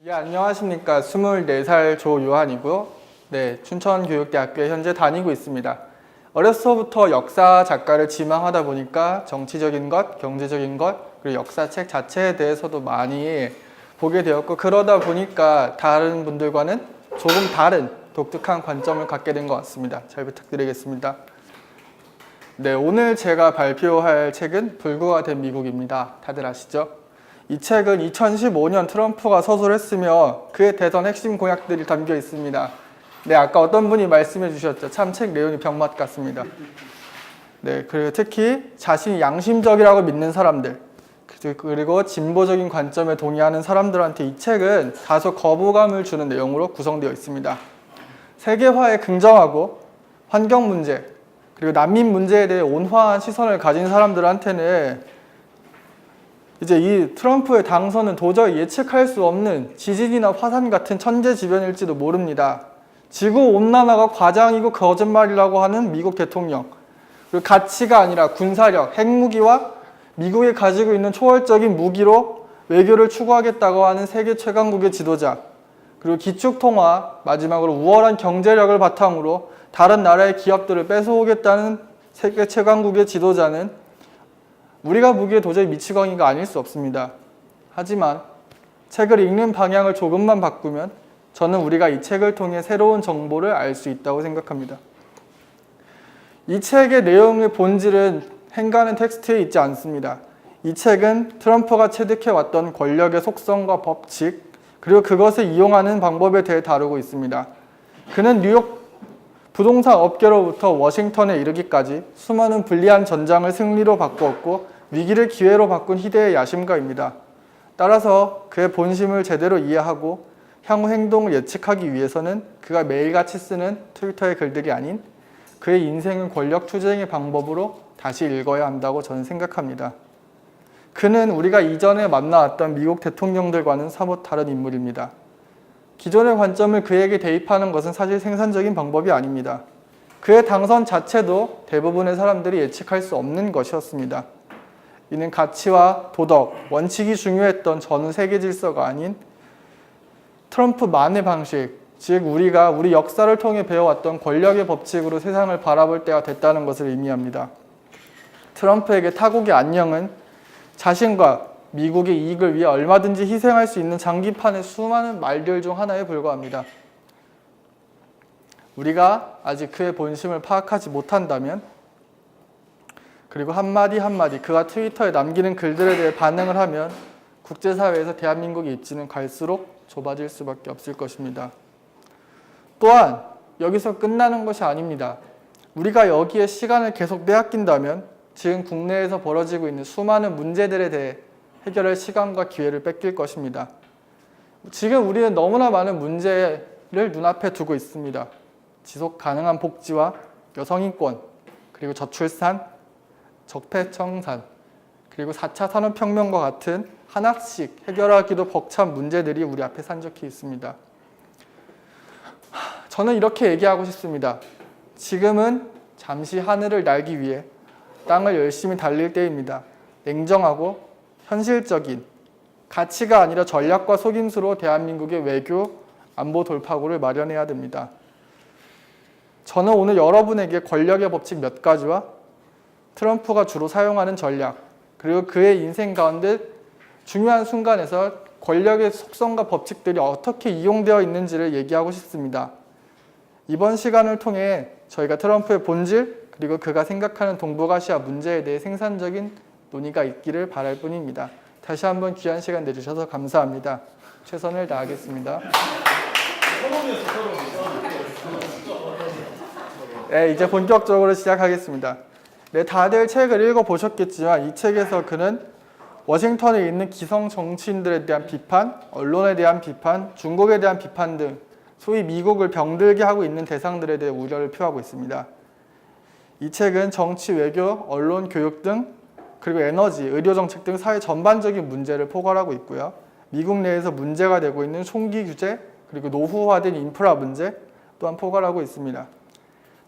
예, 안녕하십니까. 24살 조요한이고요. 네, 춘천교육대학교에 현재 다니고 있습니다. 어려서부터 역사 작가를 지망하다 보니까 정치적인 것, 경제적인 것, 그리고 역사책 자체에 대해서도 많이 보게 되었고, 그러다 보니까 다른 분들과는 조금 다른 독특한 관점을 갖게 된 것 같습니다. 잘 부탁드리겠습니다. 네, 오늘 제가 발표할 책은 불구가 된 미국입니다. 다들 아시죠? 이 책은 2015년 트럼프가 서술했으며 그의 대선 핵심 공약들이 담겨 있습니다. 네, 아까 어떤 분이 말씀해 주셨죠. 참 책 내용이 병맛 같습니다. 네, 그리고 특히 자신이 양심적이라고 믿는 사람들, 그리고 진보적인 관점에 동의하는 사람들한테 이 책은 다소 거부감을 주는 내용으로 구성되어 있습니다. 세계화에 긍정하고 환경 문제, 그리고 난민 문제에 대해 온화한 시선을 가진 사람들한테는 이제 이 트럼프의 당선은 도저히 예측할 수 없는 지진이나 화산 같은 천재지변일지도 모릅니다. 지구온난화가 과장이고 거짓말이라고 하는 미국 대통령, 그리고 가치가 아니라 군사력, 핵무기와 미국이 가지고 있는 초월적인 무기로 외교를 추구하겠다고 하는 세계 최강국의 지도자, 그리고 기축통화, 마지막으로 우월한 경제력을 바탕으로 다른 나라의 기업들을 뺏어오겠다는 세계 최강국의 지도자는 우리가 보기에 도저히 미치광이가 아닐 수 없습니다. 하지만 책을 읽는 방향을 조금만 바꾸면 저는 우리가 이 책을 통해 새로운 정보를 알 수 있다고 생각합니다. 이 책의 내용의 본질은 행가는 텍스트에 있지 않습니다. 이 책은 트럼프가 체득해왔던 권력의 속성과 법칙, 그리고 그것을 이용하는 방법에 대해 다루고 있습니다. 그는 뉴욕 부동산 업계로부터 워싱턴에 이르기까지 수많은 불리한 전장을 승리로 바꾸었고 위기를 기회로 바꾼 희대의 야심가입니다. 따라서 그의 본심을 제대로 이해하고 향후 행동을 예측하기 위해서는 그가 매일같이 쓰는 트위터의 글들이 아닌 그의 인생은 권력 투쟁의 방법으로 다시 읽어야 한다고 저는 생각합니다. 그는 우리가 이전에 만나왔던 미국 대통령들과는 사뭇 다른 인물입니다. 기존의 관점을 그에게 대입하는 것은 사실 생산적인 방법이 아닙니다. 그의 당선 자체도 대부분의 사람들이 예측할 수 없는 것이었습니다. 이는 가치와 도덕, 원칙이 중요했던 전 세계 질서가 아닌 트럼프만의 방식, 즉 우리가 우리 역사를 통해 배워왔던 권력의 법칙으로 세상을 바라볼 때가 됐다는 것을 의미합니다. 트럼프에게 타국의 안녕은 자신과 미국의 이익을 위해 얼마든지 희생할 수 있는 장기판의 수많은 말들 중 하나에 불과합니다. 우리가 아직 그의 본심을 파악하지 못한다면, 그리고 한마디 한마디 그가 트위터에 남기는 글들에 대해 반응을 하면 국제사회에서 대한민국의 입지는 갈수록 좁아질 수밖에 없을 것입니다. 또한 여기서 끝나는 것이 아닙니다. 우리가 여기에 시간을 계속 빼앗긴다면 지금 국내에서 벌어지고 있는 수많은 문제들에 대해 해결할 시간과 기회를 뺏길 것입니다. 지금 우리는 너무나 많은 문제를 눈앞에 두고 있습니다. 지속 가능한 복지와 여성인권, 그리고 저출산, 적폐청산, 그리고 4차 산업혁명과 같은 하나씩 해결하기도 벅찬 문제들이 우리 앞에 산적해 있습니다. 저는 이렇게 얘기하고 싶습니다. 지금은 잠시 하늘을 날기 위해 땅을 열심히 달릴 때입니다. 냉정하고 현실적인 가치가 아니라 전략과 속임수로 대한민국의 외교, 안보 돌파구를 마련해야 됩니다. 저는 오늘 여러분에게 권력의 법칙 몇 가지와 트럼프가 주로 사용하는 전략, 그리고 그의 인생 가운데 중요한 순간에서 권력의 속성과 법칙들이 어떻게 이용되어 있는지를 얘기하고 싶습니다. 이번 시간을 통해 저희가 트럼프의 본질, 그리고 그가 생각하는 동북아시아 문제에 대해 생산적인 논의가 있기를 바랄 뿐입니다. 다시 한번 귀한 시간 내주셔서 감사합니다. 최선을 다하겠습니다. 네, 이제 본격적으로 시작하겠습니다. 네, 다들 책을 읽어보셨겠지만 이 책에서 그는 워싱턴에 있는 기성 정치인들에 대한 비판, 언론에 대한 비판, 중국에 대한 비판 등 소위 미국을 병들게 하고 있는 대상들에 대해 우려를 표하고 있습니다. 이 책은 정치, 외교, 언론, 교육 등, 그리고 에너지, 의료 정책 등 사회 전반적인 문제를 포괄하고 있고요. 미국 내에서 문제가 되고 있는 총기 규제, 그리고 노후화된 인프라 문제 또한 포괄하고 있습니다.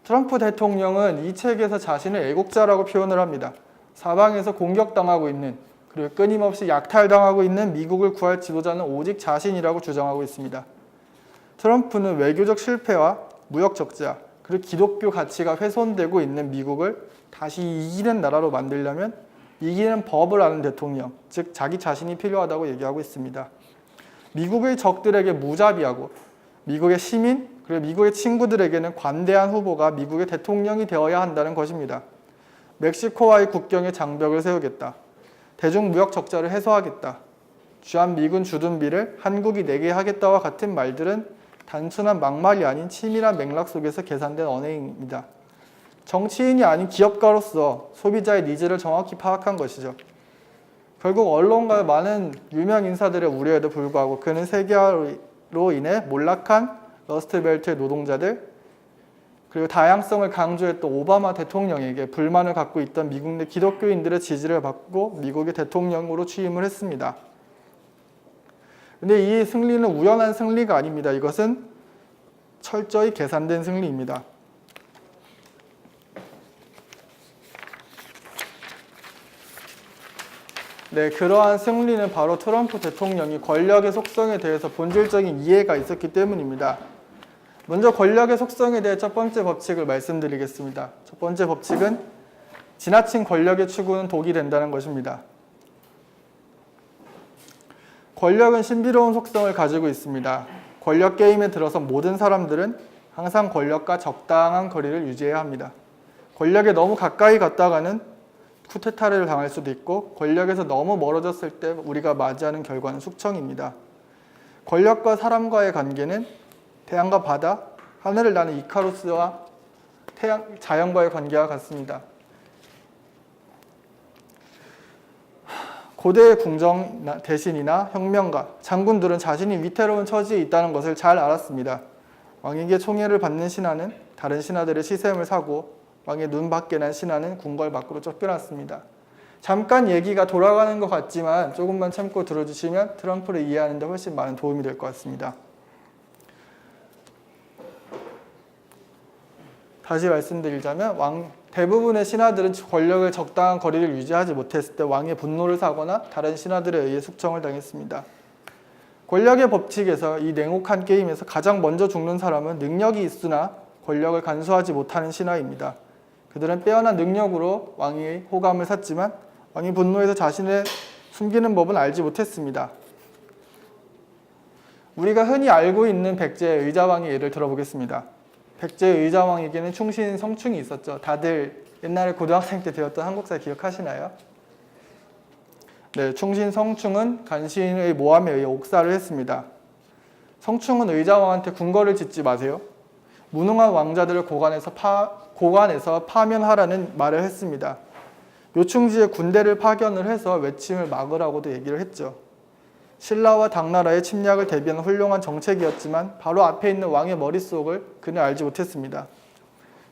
트럼프 대통령은 이 책에서 자신을 애국자라고 표현을 합니다. 사방에서 공격당하고 있는 그리고 끊임없이 약탈당하고 있는 미국을 구할 지도자는 오직 자신이라고 주장하고 있습니다. 트럼프는 외교적 실패와 무역 적자, 그리고 기독교 가치가 훼손되고 있는 미국을 다시 이기는 나라로 만들려면 이기는 법을 아는 대통령, 즉 자기 자신이 필요하다고 얘기하고 있습니다. 미국의 적들에게 무자비하고 미국의 시민, 그리고 미국의 친구들에게는 관대한 후보가 미국의 대통령이 되어야 한다는 것입니다. 멕시코와의 국경에 장벽을 세우겠다. 대중무역 적자를 해소하겠다. 주한미군 주둔비를 한국이 내게 하겠다와 같은 말들은 단순한 막말이 아닌 치밀한 맥락 속에서 계산된 언행입니다. 정치인이 아닌 기업가로서 소비자의 니즈를 정확히 파악한 것이죠. 결국 언론과 많은 유명 인사들의 우려에도 불구하고 그는 세계화로 인해 몰락한 러스트벨트의 노동자들, 그리고 다양성을 강조했던 오바마 대통령에게 불만을 갖고 있던 미국 내 기독교인들의 지지를 받고 미국의 대통령으로 취임을 했습니다. 근데 이 승리는 우연한 승리가 아닙니다. 이것은 철저히 계산된 승리입니다. 네, 그러한 승리는 바로 트럼프 대통령이 권력의 속성에 대해서 본질적인 이해가 있었기 때문입니다. 먼저 권력의 속성에 대해 첫 번째 법칙을 말씀드리겠습니다. 첫 번째 법칙은 지나친 권력의 추구는 독이 된다는 것입니다. 권력은 신비로운 속성을 가지고 있습니다. 권력 게임에 들어서 모든 사람들은 항상 권력과 적당한 거리를 유지해야 합니다. 권력에 너무 가까이 갔다가는 쿠데타를 당할 수도 있고 권력에서 너무 멀어졌을 때 우리가 맞이하는 결과는 숙청입니다. 권력과 사람과의 관계는 태양과 바다, 하늘을 나는 이카루스와 자연과의 관계와 같습니다. 고대의 궁정 대신이나 혁명가, 장군들은 자신이 위태로운 처지에 있다는 것을 잘 알았습니다. 왕에게 총애를 받는 신하는 다른 신하들의 시샘을 사고 왕의 눈 밖에 난 신하는 궁궐 밖으로 쫓겨났습니다. 잠깐 얘기가 돌아가는 것 같지만 조금만 참고 들어주시면 트럼프를 이해하는 데 훨씬 많은 도움이 될 것 같습니다. 다시 말씀드리자면 대부분의 신하들은 권력을 적당한 거리를 유지하지 못했을 때 왕의 분노를 사거나 다른 신하들에 의해 숙청을 당했습니다. 권력의 법칙에서 이 냉혹한 게임에서 가장 먼저 죽는 사람은 능력이 있으나 권력을 간수하지 못하는 신하입니다. 그들은 빼어난 능력으로 왕의 호감을 샀지만 왕이 분노해서 자신의 숨기는 법은 알지 못했습니다. 우리가 흔히 알고 있는 백제의 의자왕의 예를 들어보겠습니다. 백제의 의자왕에게는 충신 성충이 있었죠. 다들 옛날에 고등학생 때 배웠던 한국사 기억하시나요? 네, 충신 성충은 간신의 모함에 의해 옥살을 했습니다. 성충은 의자왕한테 궁궐을 짓지 마세요. 무능한 왕자들을 고관에서 파면하라는 말을 했습니다. 요충지에 군대를 파견을 해서 외침을 막으라고도 얘기를 했죠. 신라와 당나라의 침략을 대비한 훌륭한 정책이었지만 바로 앞에 있는 왕의 머릿속을 그는 알지 못했습니다.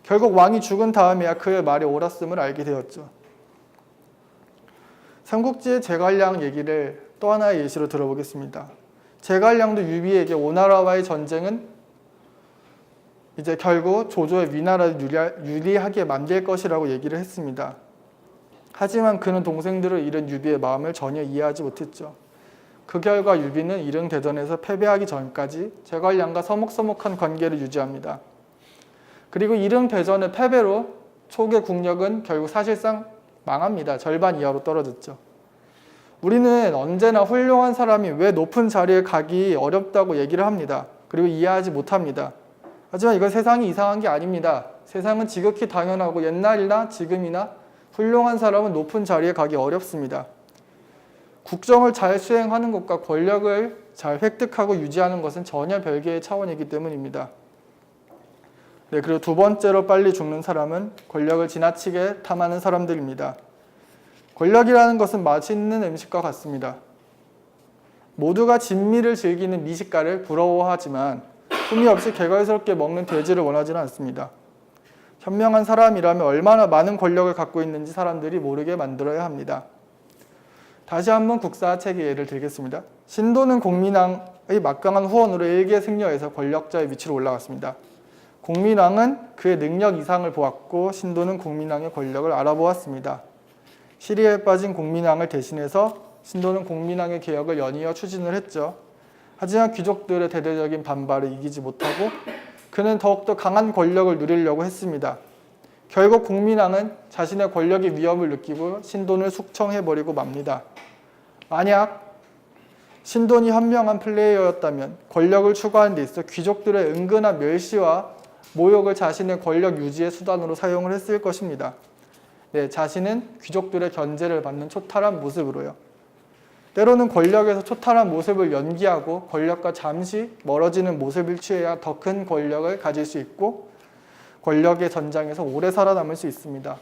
결국 왕이 죽은 다음에야 그의 말이 옳았음을 알게 되었죠. 삼국지의 제갈량 얘기를 또 하나의 예시로 들어보겠습니다. 제갈량도 유비에게 오나라와의 전쟁은 이제 결국 조조의 위나라를 유리하게 만들 것이라고 얘기를 했습니다. 하지만 그는 동생들을 잃은 유비의 마음을 전혀 이해하지 못했죠. 그 결과 유비는 이릉대전에서 패배하기 전까지 제갈량과 서먹서먹한 관계를 유지합니다. 그리고 이릉대전의 패배로 초계 국력은 결국 사실상 망합니다. 절반 이하로 떨어졌죠. 우리는 언제나 훌륭한 사람이 왜 높은 자리에 가기 어렵다고 얘기를 합니다. 그리고 이해하지 못합니다. 하지만 이건 세상이 이상한 게 아닙니다. 세상은 지극히 당연하고 옛날이나 지금이나 훌륭한 사람은 높은 자리에 가기 어렵습니다. 국정을 잘 수행하는 것과 권력을 잘 획득하고 유지하는 것은 전혀 별개의 차원이기 때문입니다. 네, 그리고 두 번째로 빨리 죽는 사람은 권력을 지나치게 탐하는 사람들입니다. 권력이라는 것은 맛있는 음식과 같습니다. 모두가 진미를 즐기는 미식가를 부러워하지만 품위 없이 개걸스럽게 먹는 돼지를 원하지는 않습니다. 현명한 사람이라면 얼마나 많은 권력을 갖고 있는지 사람들이 모르게 만들어야 합니다. 다시 한번 국사책의 예를 들겠습니다. 신도는 공민왕의 막강한 후원으로 일개 승려에서 권력자의 위치로 올라갔습니다. 공민왕은 그의 능력 이상을 보았고 신도는 공민왕의 권력을 알아보았습니다. 시리에 빠진 공민왕을 대신해서 신도는 공민왕의 개혁을 연이어 추진을 했죠. 하지만 귀족들의 대대적인 반발을 이기지 못하고 그는 더욱더 강한 권력을 누리려고 했습니다. 결국 공민왕은 자신의 권력의 위협을 느끼고 신돈을 숙청해버리고 맙니다. 만약 신돈이 현명한 플레이어였다면 권력을 추구하는 데 있어 귀족들의 은근한 멸시와 모욕을 자신의 권력 유지의 수단으로 사용을 했을 것입니다. 네, 자신은 귀족들의 견제를 받는 초탈한 모습으로요. 때로는 권력에서 초탈한 모습을 연기하고 권력과 잠시 멀어지는 모습을 취해야 더 큰 권력을 가질 수 있고 권력의 전장에서 오래 살아남을 수 있습니다.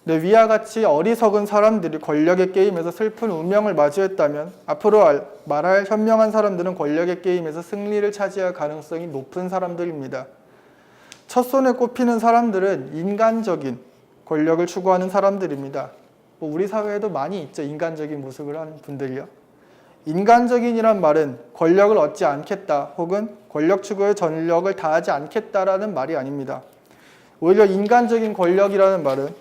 네, 위와 같이 어리석은 사람들이 권력의 게임에서 슬픈 운명을 마주했다면 앞으로 말할 현명한 사람들은 권력의 게임에서 승리를 차지할 가능성이 높은 사람들입니다. 첫손에 꼽히는 사람들은 인간적인 권력을 추구하는 사람들입니다. 우리 사회에도 많이 있죠. 인간적인 모습을 하는 분들이요. 인간적인이란 말은 권력을 얻지 않겠다 혹은 권력 추구에 전력을 다하지 않겠다라는 말이 아닙니다. 오히려 인간적인 권력이라는 말은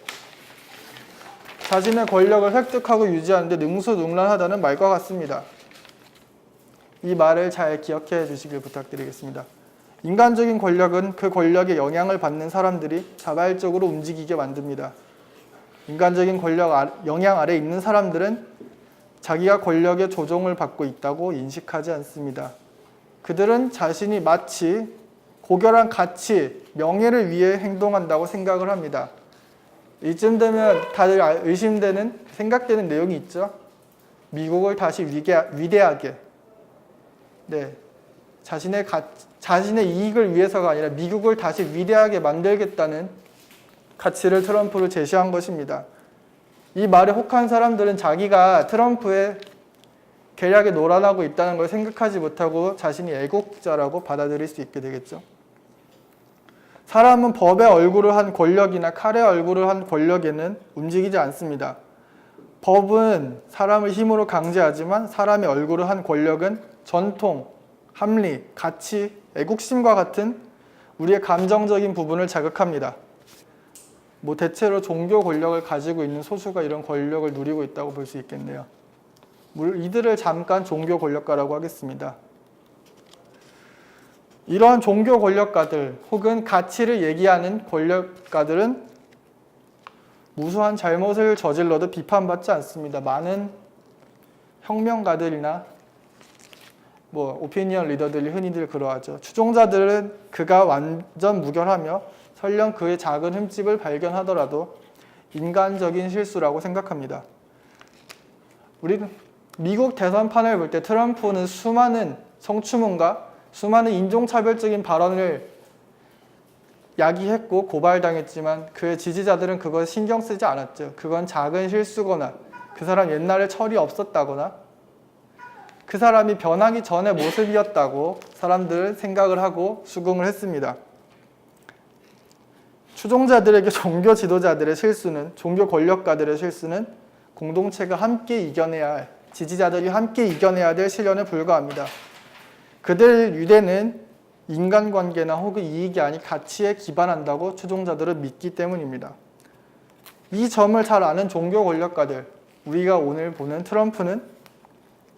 자신의 권력을 획득하고 유지하는 데 능수능란하다는 말과 같습니다. 이 말을 잘 기억해 주시길 부탁드리겠습니다. 인간적인 권력은 그 권력에 영향을 받는 사람들이 자발적으로 움직이게 만듭니다. 인간적인 권력 영향 아래 있는 사람들은 자기가 권력의 조종을 받고 있다고 인식하지 않습니다. 그들은 자신이 마치 고결한 가치, 명예를 위해 행동한다고 생각을 합니다. 이쯤 되면 다들 의심되는, 생각되는 내용이 있죠. 미국을 다시 위대하게, 네, 자신의 이익을 위해서가 아니라 미국을 다시 위대하게 만들겠다는 가치를 트럼프를 제시한 것입니다. 이 말에 혹한 사람들은 자기가 트럼프의 계략에 놀아나고 있다는 걸 생각하지 못하고 자신이 애국자라고 받아들일 수 있게 되겠죠. 사람은 법의 얼굴을 한 권력이나 칼의 얼굴을 한 권력에는 움직이지 않습니다. 법은 사람을 힘으로 강제하지만 사람의 얼굴을 한 권력은 전통, 합리, 가치, 애국심과 같은 우리의 감정적인 부분을 자극합니다. 대체로 종교 권력을 가지고 있는 소수가 이런 권력을 누리고 있다고 볼 수 있겠네요. 이들을 잠깐 종교 권력가라고 하겠습니다. 이러한 종교 권력가들 혹은 가치를 얘기하는 권력가들은 무수한 잘못을 저질러도 비판받지 않습니다. 많은 혁명가들이나 오피니언 리더들이 흔히들 그러하죠. 추종자들은 그가 완전 무결하며 설령 그의 작은 흠집을 발견하더라도 인간적인 실수라고 생각합니다. 우리는 미국 대선판을 볼 때 트럼프는 수많은 성추문과 수많은 인종차별적인 발언을 야기했고 고발당했지만 그의 지지자들은 그걸 신경 쓰지 않았죠. 그건 작은 실수거나 그 사람 옛날에 철이 없었다거나 그 사람이 변하기 전의 모습이었다고 사람들은 생각을 하고 수긍을 했습니다. 추종자들에게 종교 지도자들의 실수는, 종교 권력가들의 실수는 공동체가 함께 이겨내야 할, 지지자들이 함께 이겨내야 될 시련에 불과합니다. 그들 유대는 인간관계나 혹은 이익이 아닌 가치에 기반한다고 추종자들은 믿기 때문입니다. 이 점을 잘 아는 종교 권력가들, 우리가 오늘 보는 트럼프는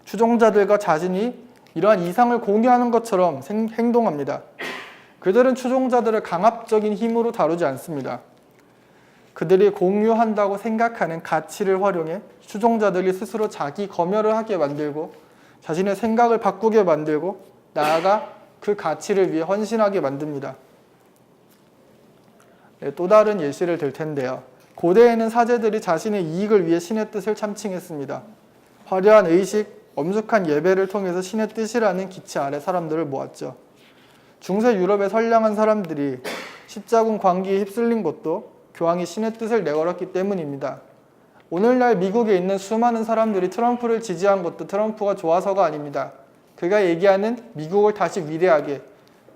추종자들과 자신이 이러한 이상을 공유하는 것처럼 행동합니다. 그들은 추종자들을 강압적인 힘으로 다루지 않습니다. 그들이 공유한다고 생각하는 가치를 활용해 추종자들이 스스로 자기 검열을 하게 만들고 자신의 생각을 바꾸게 만들고 나아가 그 가치를 위해 헌신하게 만듭니다. 또 다른 예시를 들 텐데요. 고대에는 사제들이 자신의 이익을 위해 신의 뜻을 참칭했습니다. 화려한 의식, 엄숙한 예배를 통해서 신의 뜻이라는 기치 아래 사람들을 모았죠. 중세 유럽의 선량한 사람들이 십자군 광기에 휩쓸린 것도 교황이 신의 뜻을 내걸었기 때문입니다. 오늘날 미국에 있는 수많은 사람들이 트럼프를 지지한 것도 트럼프가 좋아서가 아닙니다. 그가 얘기하는 미국을 다시 위대하게,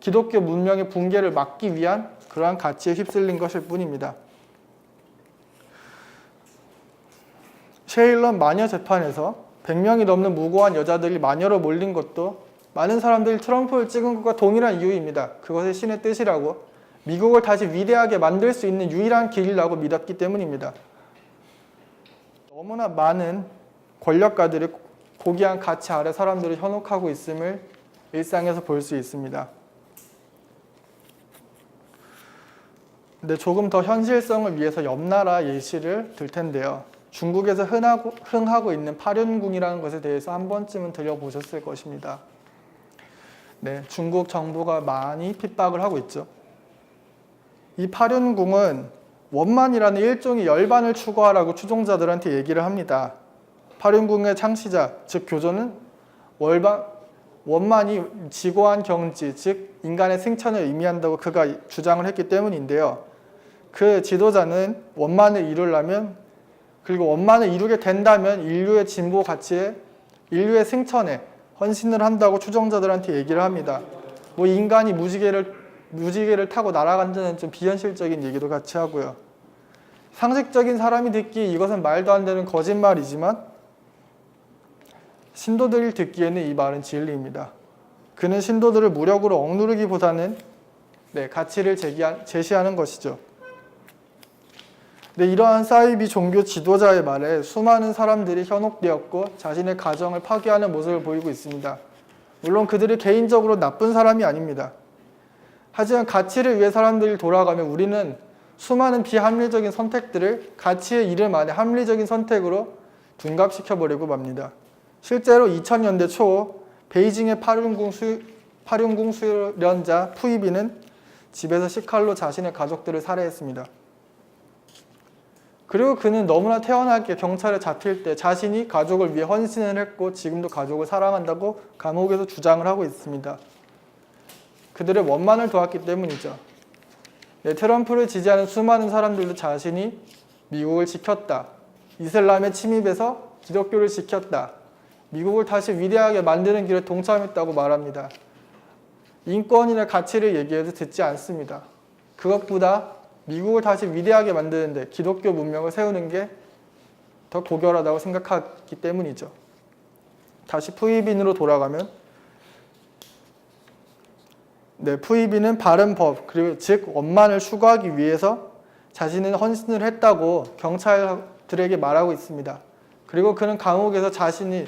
기독교 문명의 붕괴를 막기 위한 그러한 가치에 휩쓸린 것일 뿐입니다. 셰일런 마녀 재판에서 100명이 넘는 무고한 여자들이 마녀로 몰린 것도 많은 사람들이 트럼프를 찍은 것과 동일한 이유입니다. 그것이 신의 뜻이라고 미국을 다시 위대하게 만들 수 있는 유일한 길이라고 믿었기 때문입니다. 너무나 많은 권력가들이 고귀한 가치 아래 사람들을 현혹하고 있음을 일상에서 볼 수 있습니다. 근데 조금 더 현실성을 위해서 옆 나라 예시를 들 텐데요. 중국에서 흥하고 있는 파륜궁이라는 것에 대해서 한 번쯤은 들어보셨을 것입니다. 네, 중국 정부가 많이 핍박을 하고 있죠. 이 파륜궁은 원만이라는 일종의 열반을 추구하라고 추종자들한테 얘기를 합니다. 파륜궁의 창시자, 즉 교조는 원만이 지고한 경지, 즉 인간의 승천을 의미한다고 그가 주장을 했기 때문인데요. 그 지도자는 원만을 이루려면, 그리고 원만을 이루게 된다면 인류의 진보 가치에, 인류의 승천에 헌신을 한다고 추종자들한테 얘기를 합니다. 뭐 인간이 무지개를 타고 날아간다는 좀 비현실적인 얘기도 같이 하고요. 상식적인 사람이 듣기 이것은 말도 안 되는 거짓말이지만 신도들이 듣기에는 이 말은 진리입니다. 그는 신도들을 무력으로 억누르기보다는 가치를 제시하는 것이죠. 이러한 사이비 종교 지도자의 말에 수많은 사람들이 현혹되었고 자신의 가정을 파괴하는 모습을 보이고 있습니다. 물론 그들이 개인적으로 나쁜 사람이 아닙니다. 하지만 가치를 위해 사람들이 돌아가면 우리는 수많은 비합리적인 선택들을 가치의 이름 안에 합리적인 선택으로 둔갑시켜버리고 맙니다. 실제로 2000년대 초 베이징의 파륜궁 수련자 푸이비는 집에서 식칼로 자신의 가족들을 살해했습니다. 그리고 그는 너무나 태연하게 경찰에 잡힐 때 자신이 가족을 위해 헌신을 했고 지금도 가족을 사랑한다고 감옥에서 주장을 하고 있습니다. 그들의 원만을 도왔기 때문이죠. 트럼프를 지지하는 수많은 사람들도 자신이 미국을 지켰다, 이슬람의 침입에서 기독교를 지켰다, 미국을 다시 위대하게 만드는 길에 동참했다고 말합니다. 인권이나 가치를 얘기해도 듣지 않습니다. 그것보다 미국을 다시 위대하게 만드는데 기독교 문명을 세우는 게 더 고결하다고 생각하기 때문이죠. 다시 푸이빈으로 돌아가면 푸이빈은 바른 법, 그리고 즉 원만을 추구하기 위해서 자신은 헌신을 했다고 경찰들에게 말하고 있습니다. 그리고 그는 감옥에서 자신이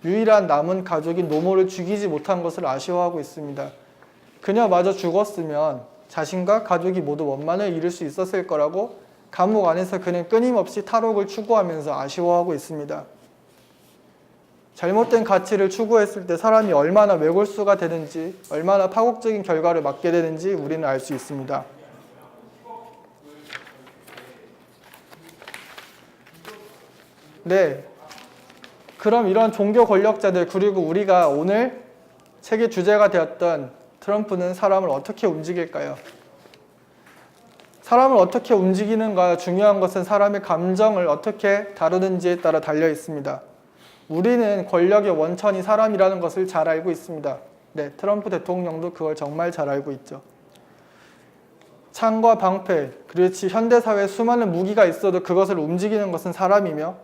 유일한 남은 가족인 노모를 죽이지 못한 것을 아쉬워하고 있습니다. 그녀마저 죽었으면 자신과 가족이 모두 원만을 이룰 수 있었을 거라고 감옥 안에서 그는 끊임없이 탈옥을 추구하면서 아쉬워하고 있습니다. 잘못된 가치를 추구했을 때 사람이 얼마나 외골수가 되는지, 얼마나 파국적인 결과를 맞게 되는지 우리는 알 수 있습니다. 그럼 이런 종교 권력자들, 그리고 우리가 오늘 책의 주제가 되었던 트럼프는 사람을 어떻게 움직일까요? 사람을 어떻게 움직이는가 중요한 것은 사람의 감정을 어떻게 다루는지에 따라 달려 있습니다. 우리는 권력의 원천이 사람이라는 것을 잘 알고 있습니다. 트럼프 대통령도 그걸 정말 잘 알고 있죠. 창과 방패, 그렇지 현대사회에 수많은 무기가 있어도 그것을 움직이는 것은 사람이며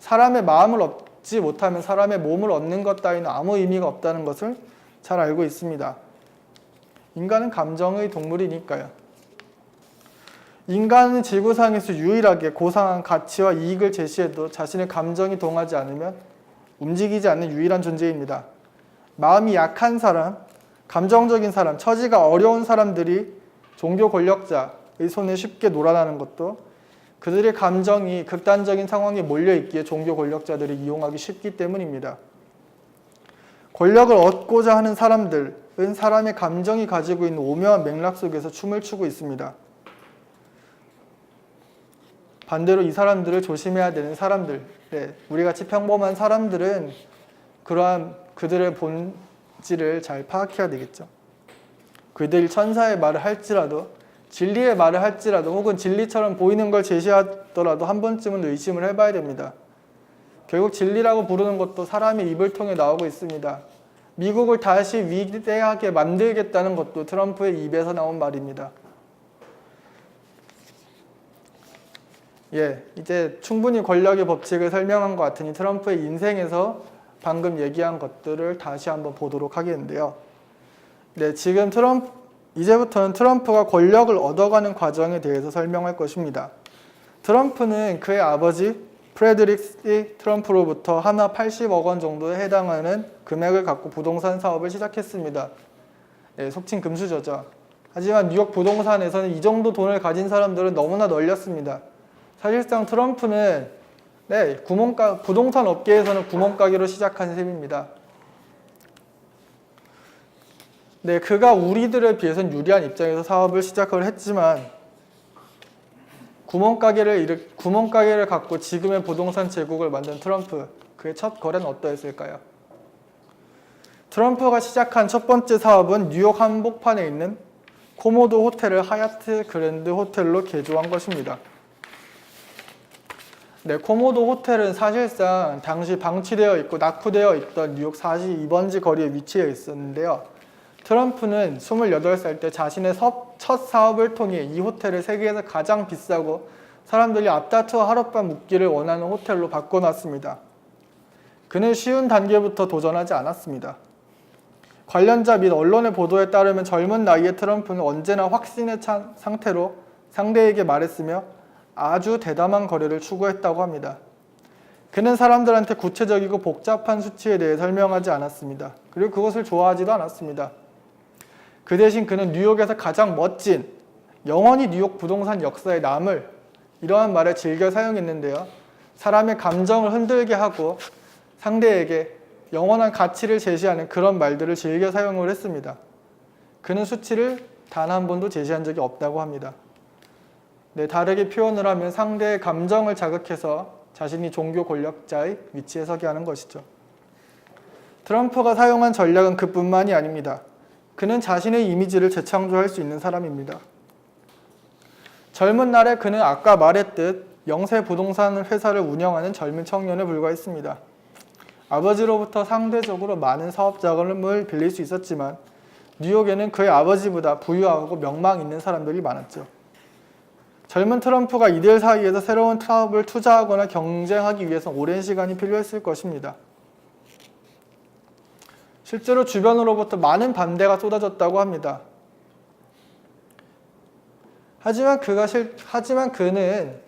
사람의 마음을 얻지 못하면 사람의 몸을 얻는 것 따위는 아무 의미가 없다는 것을 잘 알고 있습니다. 인간은 감정의 동물이니까요. 인간은 지구상에서 유일하게 고상한 가치와 이익을 제시해도 자신의 감정이 동하지 않으면 움직이지 않는 유일한 존재입니다. 마음이 약한 사람, 감정적인 사람, 처지가 어려운 사람들이 종교 권력자의 손에 쉽게 놀아나는 것도 그들의 감정이 극단적인 상황에 몰려있기에 종교 권력자들이 이용하기 쉽기 때문입니다. 권력을 얻고자 하는 사람들은 사람의 감정이 가지고 있는 오묘한 맥락 속에서 춤을 추고 있습니다. 반대로 이 사람들을 조심해야 되는 사람들, 우리같이 평범한 사람들은 그러한 그들의 본질을 잘 파악해야 되겠죠. 그들이 천사의 말을 할지라도, 진리의 말을 할지라도, 혹은 진리처럼 보이는 걸 제시하더라도 한 번쯤은 의심을 해봐야 됩니다. 결국 진리라고 부르는 것도 사람의 입을 통해 나오고 있습니다. 미국을 다시 위대하게 만들겠다는 것도 트럼프의 입에서 나온 말입니다. 이제 충분히 권력의 법칙을 설명한 것 같으니 트럼프의 인생에서 방금 얘기한 것들을 다시 한번 보도록 하겠는데요. 지금 트럼프 이제부터는 트럼프가 권력을 얻어가는 과정에 대해서 설명할 것입니다. 트럼프는 그의 아버지 프레드릭 C. 트럼프로부터 하나 80억 원 정도에 해당하는 금액을 갖고 부동산 사업을 시작했습니다. 네, 속칭 금수저죠. 하지만 뉴욕 부동산에서는 이 정도 돈을 가진 사람들은 너무나 널렸습니다. 사실상 트럼프는 부동산 업계에서는 구멍가게로 시작한 셈입니다. 네, 그가 우리들에 비해서는 유리한 입장에서 사업을 시작을 했지만 구멍가게를 갖고 지금의 부동산 제국을 만든 트럼프, 그의 첫 거래는 어떠했을까요? 트럼프가 시작한 첫 번째 사업은 뉴욕 한복판에 있는 코모도 호텔을 하얏트 그랜드 호텔로 개조한 것입니다. 네, 코모도 호텔은 사실상 당시 방치되어 있고 낙후되어 있던 뉴욕 42번지 거리에 위치해 있었는데요. 트럼프는 28살 때 자신의 첫 사업을 통해 이 호텔을 세계에서 가장 비싸고 사람들이 앞다투어 하룻밤 묵기를 원하는 호텔로 바꿔놨습니다. 그는 쉬운 단계부터 도전하지 않았습니다. 관련자 및 언론의 보도에 따르면 젊은 나이의 트럼프는 언제나 확신에 찬 상태로 상대에게 말했으며 아주 대담한 거래를 추구했다고 합니다. 그는 사람들한테 구체적이고 복잡한 수치에 대해 설명하지 않았습니다. 그리고 그것을 좋아하지도 않았습니다. 그 대신 그는 뉴욕에서 가장 멋진, 영원히 뉴욕 부동산 역사에 남을 이러한 말을 즐겨 사용했는데요. 사람의 감정을 흔들게 하고 상대에게 영원한 가치를 제시하는 그런 말들을 즐겨 사용을 했습니다. 그는 수치를 단 한 번도 제시한 적이 없다고 합니다. 네, 다르게 표현을 하면 상대의 감정을 자극해서 자신이 종교 권력자의 위치에 서게 하는 것이죠. 트럼프가 사용한 전략은 그뿐만이 아닙니다. 그는 자신의 이미지를 재창조할 수 있는 사람입니다. 젊은 날에 그는 아까 말했듯 영세 부동산 회사를 운영하는 젊은 청년에 불과했습니다. 아버지로부터 상대적으로 많은 사업 자금을 빌릴 수 있었지만 뉴욕에는 그의 아버지보다 부유하고 명망 있는 사람들이 많았죠. 젊은 트럼프가 이들 사이에서 새로운 사업을 투자하거나 경쟁하기 위해서 오랜 시간이 필요했을 것입니다. 실제로 주변으로부터 많은 반대가 쏟아졌다고 합니다. 하지만 그는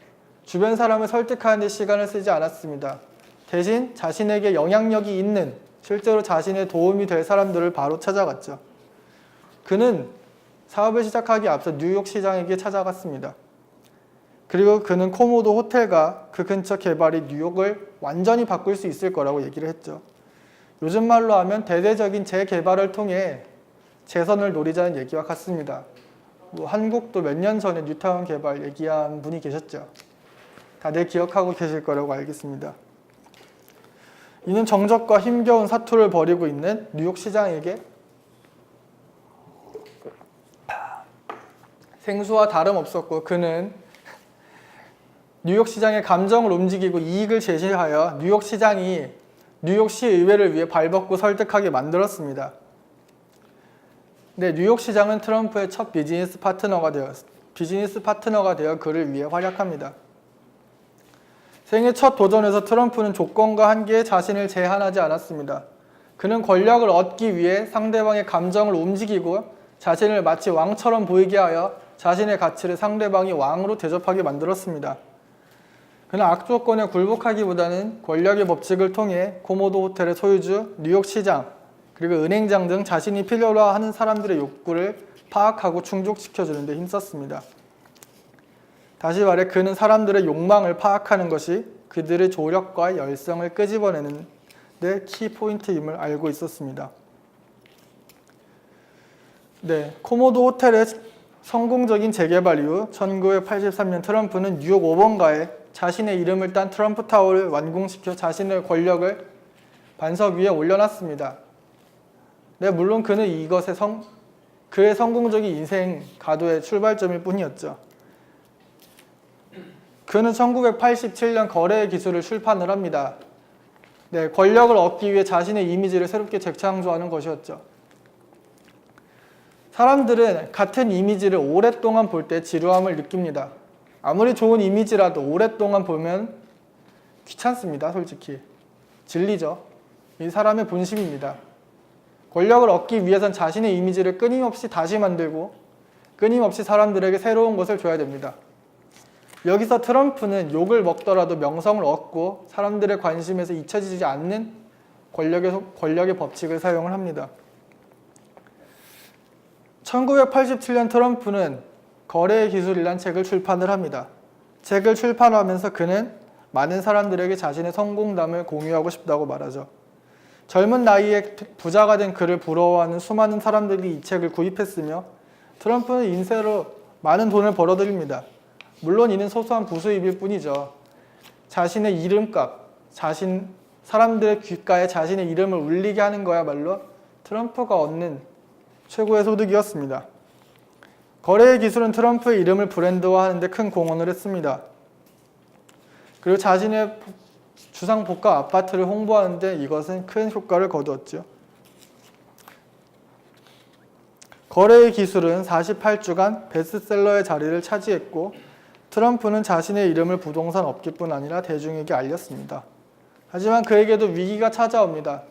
주변 사람을 설득하는 데 시간을 쓰지 않았습니다. 대신 자신에게 영향력이 있는, 실제로 자신의 도움이 될 사람들을 바로 찾아갔죠. 그는 사업을 시작하기 앞서 뉴욕 시장에게 찾아갔습니다. 그리고 그는 코모도 호텔과 그 근처 개발이 뉴욕을 완전히 바꿀 수 있을 거라고 얘기를 했죠. 요즘 말로 하면 대대적인 재개발을 통해 재선을 노리자는 얘기와 같습니다. 한국도 몇 년 전에 뉴타운 개발 얘기한 분이 계셨죠. 다들 기억하고 계실 거라고 알겠습니다. 이는 정적과 힘겨운 사투를 벌이고 있는 뉴욕 시장에게 생수와 다름없었고, 그는 뉴욕 시장의 감정을 움직이고 이익을 제시하여 뉴욕 시장이 뉴욕시 의회를 위해 발벗고 설득하게 만들었습니다. 네, 뉴욕 시장은 트럼프의 첫 비즈니스 파트너가 되어 그를 위해 활약합니다. 생애 첫 도전에서 트럼프는 조건과 한계에 자신을 제한하지 않았습니다. 그는 권력을 얻기 위해 상대방의 감정을 움직이고 자신을 마치 왕처럼 보이게 하여 자신의 가치를 상대방이 왕으로 대접하게 만들었습니다. 그는 악조건에 굴복하기보다는 권력의 법칙을 통해 코모도 호텔의 소유주, 뉴욕 시장, 그리고 은행장 등 자신이 필요로 하는 사람들의 욕구를 파악하고 충족시켜주는 데 힘썼습니다. 다시 말해 그는 사람들의 욕망을 파악하는 것이 그들의 조력과 열성을 끄집어내는 데 키포인트임을 알고 있었습니다. 네, 코모도 호텔의 성공적인 재개발 이후 1983년 트럼프는 뉴욕 5번가에 자신의 이름을 딴 트럼프 타워를 완공시켜 자신의 권력을 반석 위에 올려놨습니다. 네, 물론 그는 이것의 그의 성공적인 인생 가도의 출발점일 뿐이었죠. 그는 1987년 거래의 기술을 출판을 합니다. 네, 권력을 얻기 위해 자신의 이미지를 새롭게 재창조하는 것이었죠. 사람들은 같은 이미지를 오랫동안 볼 때 지루함을 느낍니다. 아무리 좋은 이미지라도 오랫동안 보면 귀찮습니다. 솔직히 질리죠. 이 사람의 본심입니다. 권력을 얻기 위해선 자신의 이미지를 끊임없이 다시 만들고 끊임없이 사람들에게 새로운 것을 줘야 됩니다. 여기서 트럼프는 욕을 먹더라도 명성을 얻고 사람들의 관심에서 잊혀지지 않는 권력의 법칙을 사용을 합니다. 1987년 트럼프는 거래의 기술이란 책을 출판을 합니다. 책을 출판하면서 그는 많은 사람들에게 자신의 성공담을 공유하고 싶다고 말하죠. 젊은 나이에 부자가 된 그를 부러워하는 수많은 사람들이 이 책을 구입했으며 트럼프는 인쇄로 많은 돈을 벌어들입니다. 물론 이는 소소한 부수입일 뿐이죠. 자신의 이름값, 사람들의 귓가에 자신의 이름을 울리게 하는 거야말로 트럼프가 얻는 최고의 소득이었습니다. 거래의 기술은 트럼프의 이름을 브랜드화하는 데 큰 공헌을 했습니다. 그리고 자신의 주상복합 아파트를 홍보하는데 이것은 큰 효과를 거두었죠. 거래의 기술은 48주간 베스트셀러의 자리를 차지했고 트럼프는 자신의 이름을 부동산 업계뿐 아니라 대중에게 알렸습니다. 하지만 그에게도 위기가 찾아옵니다.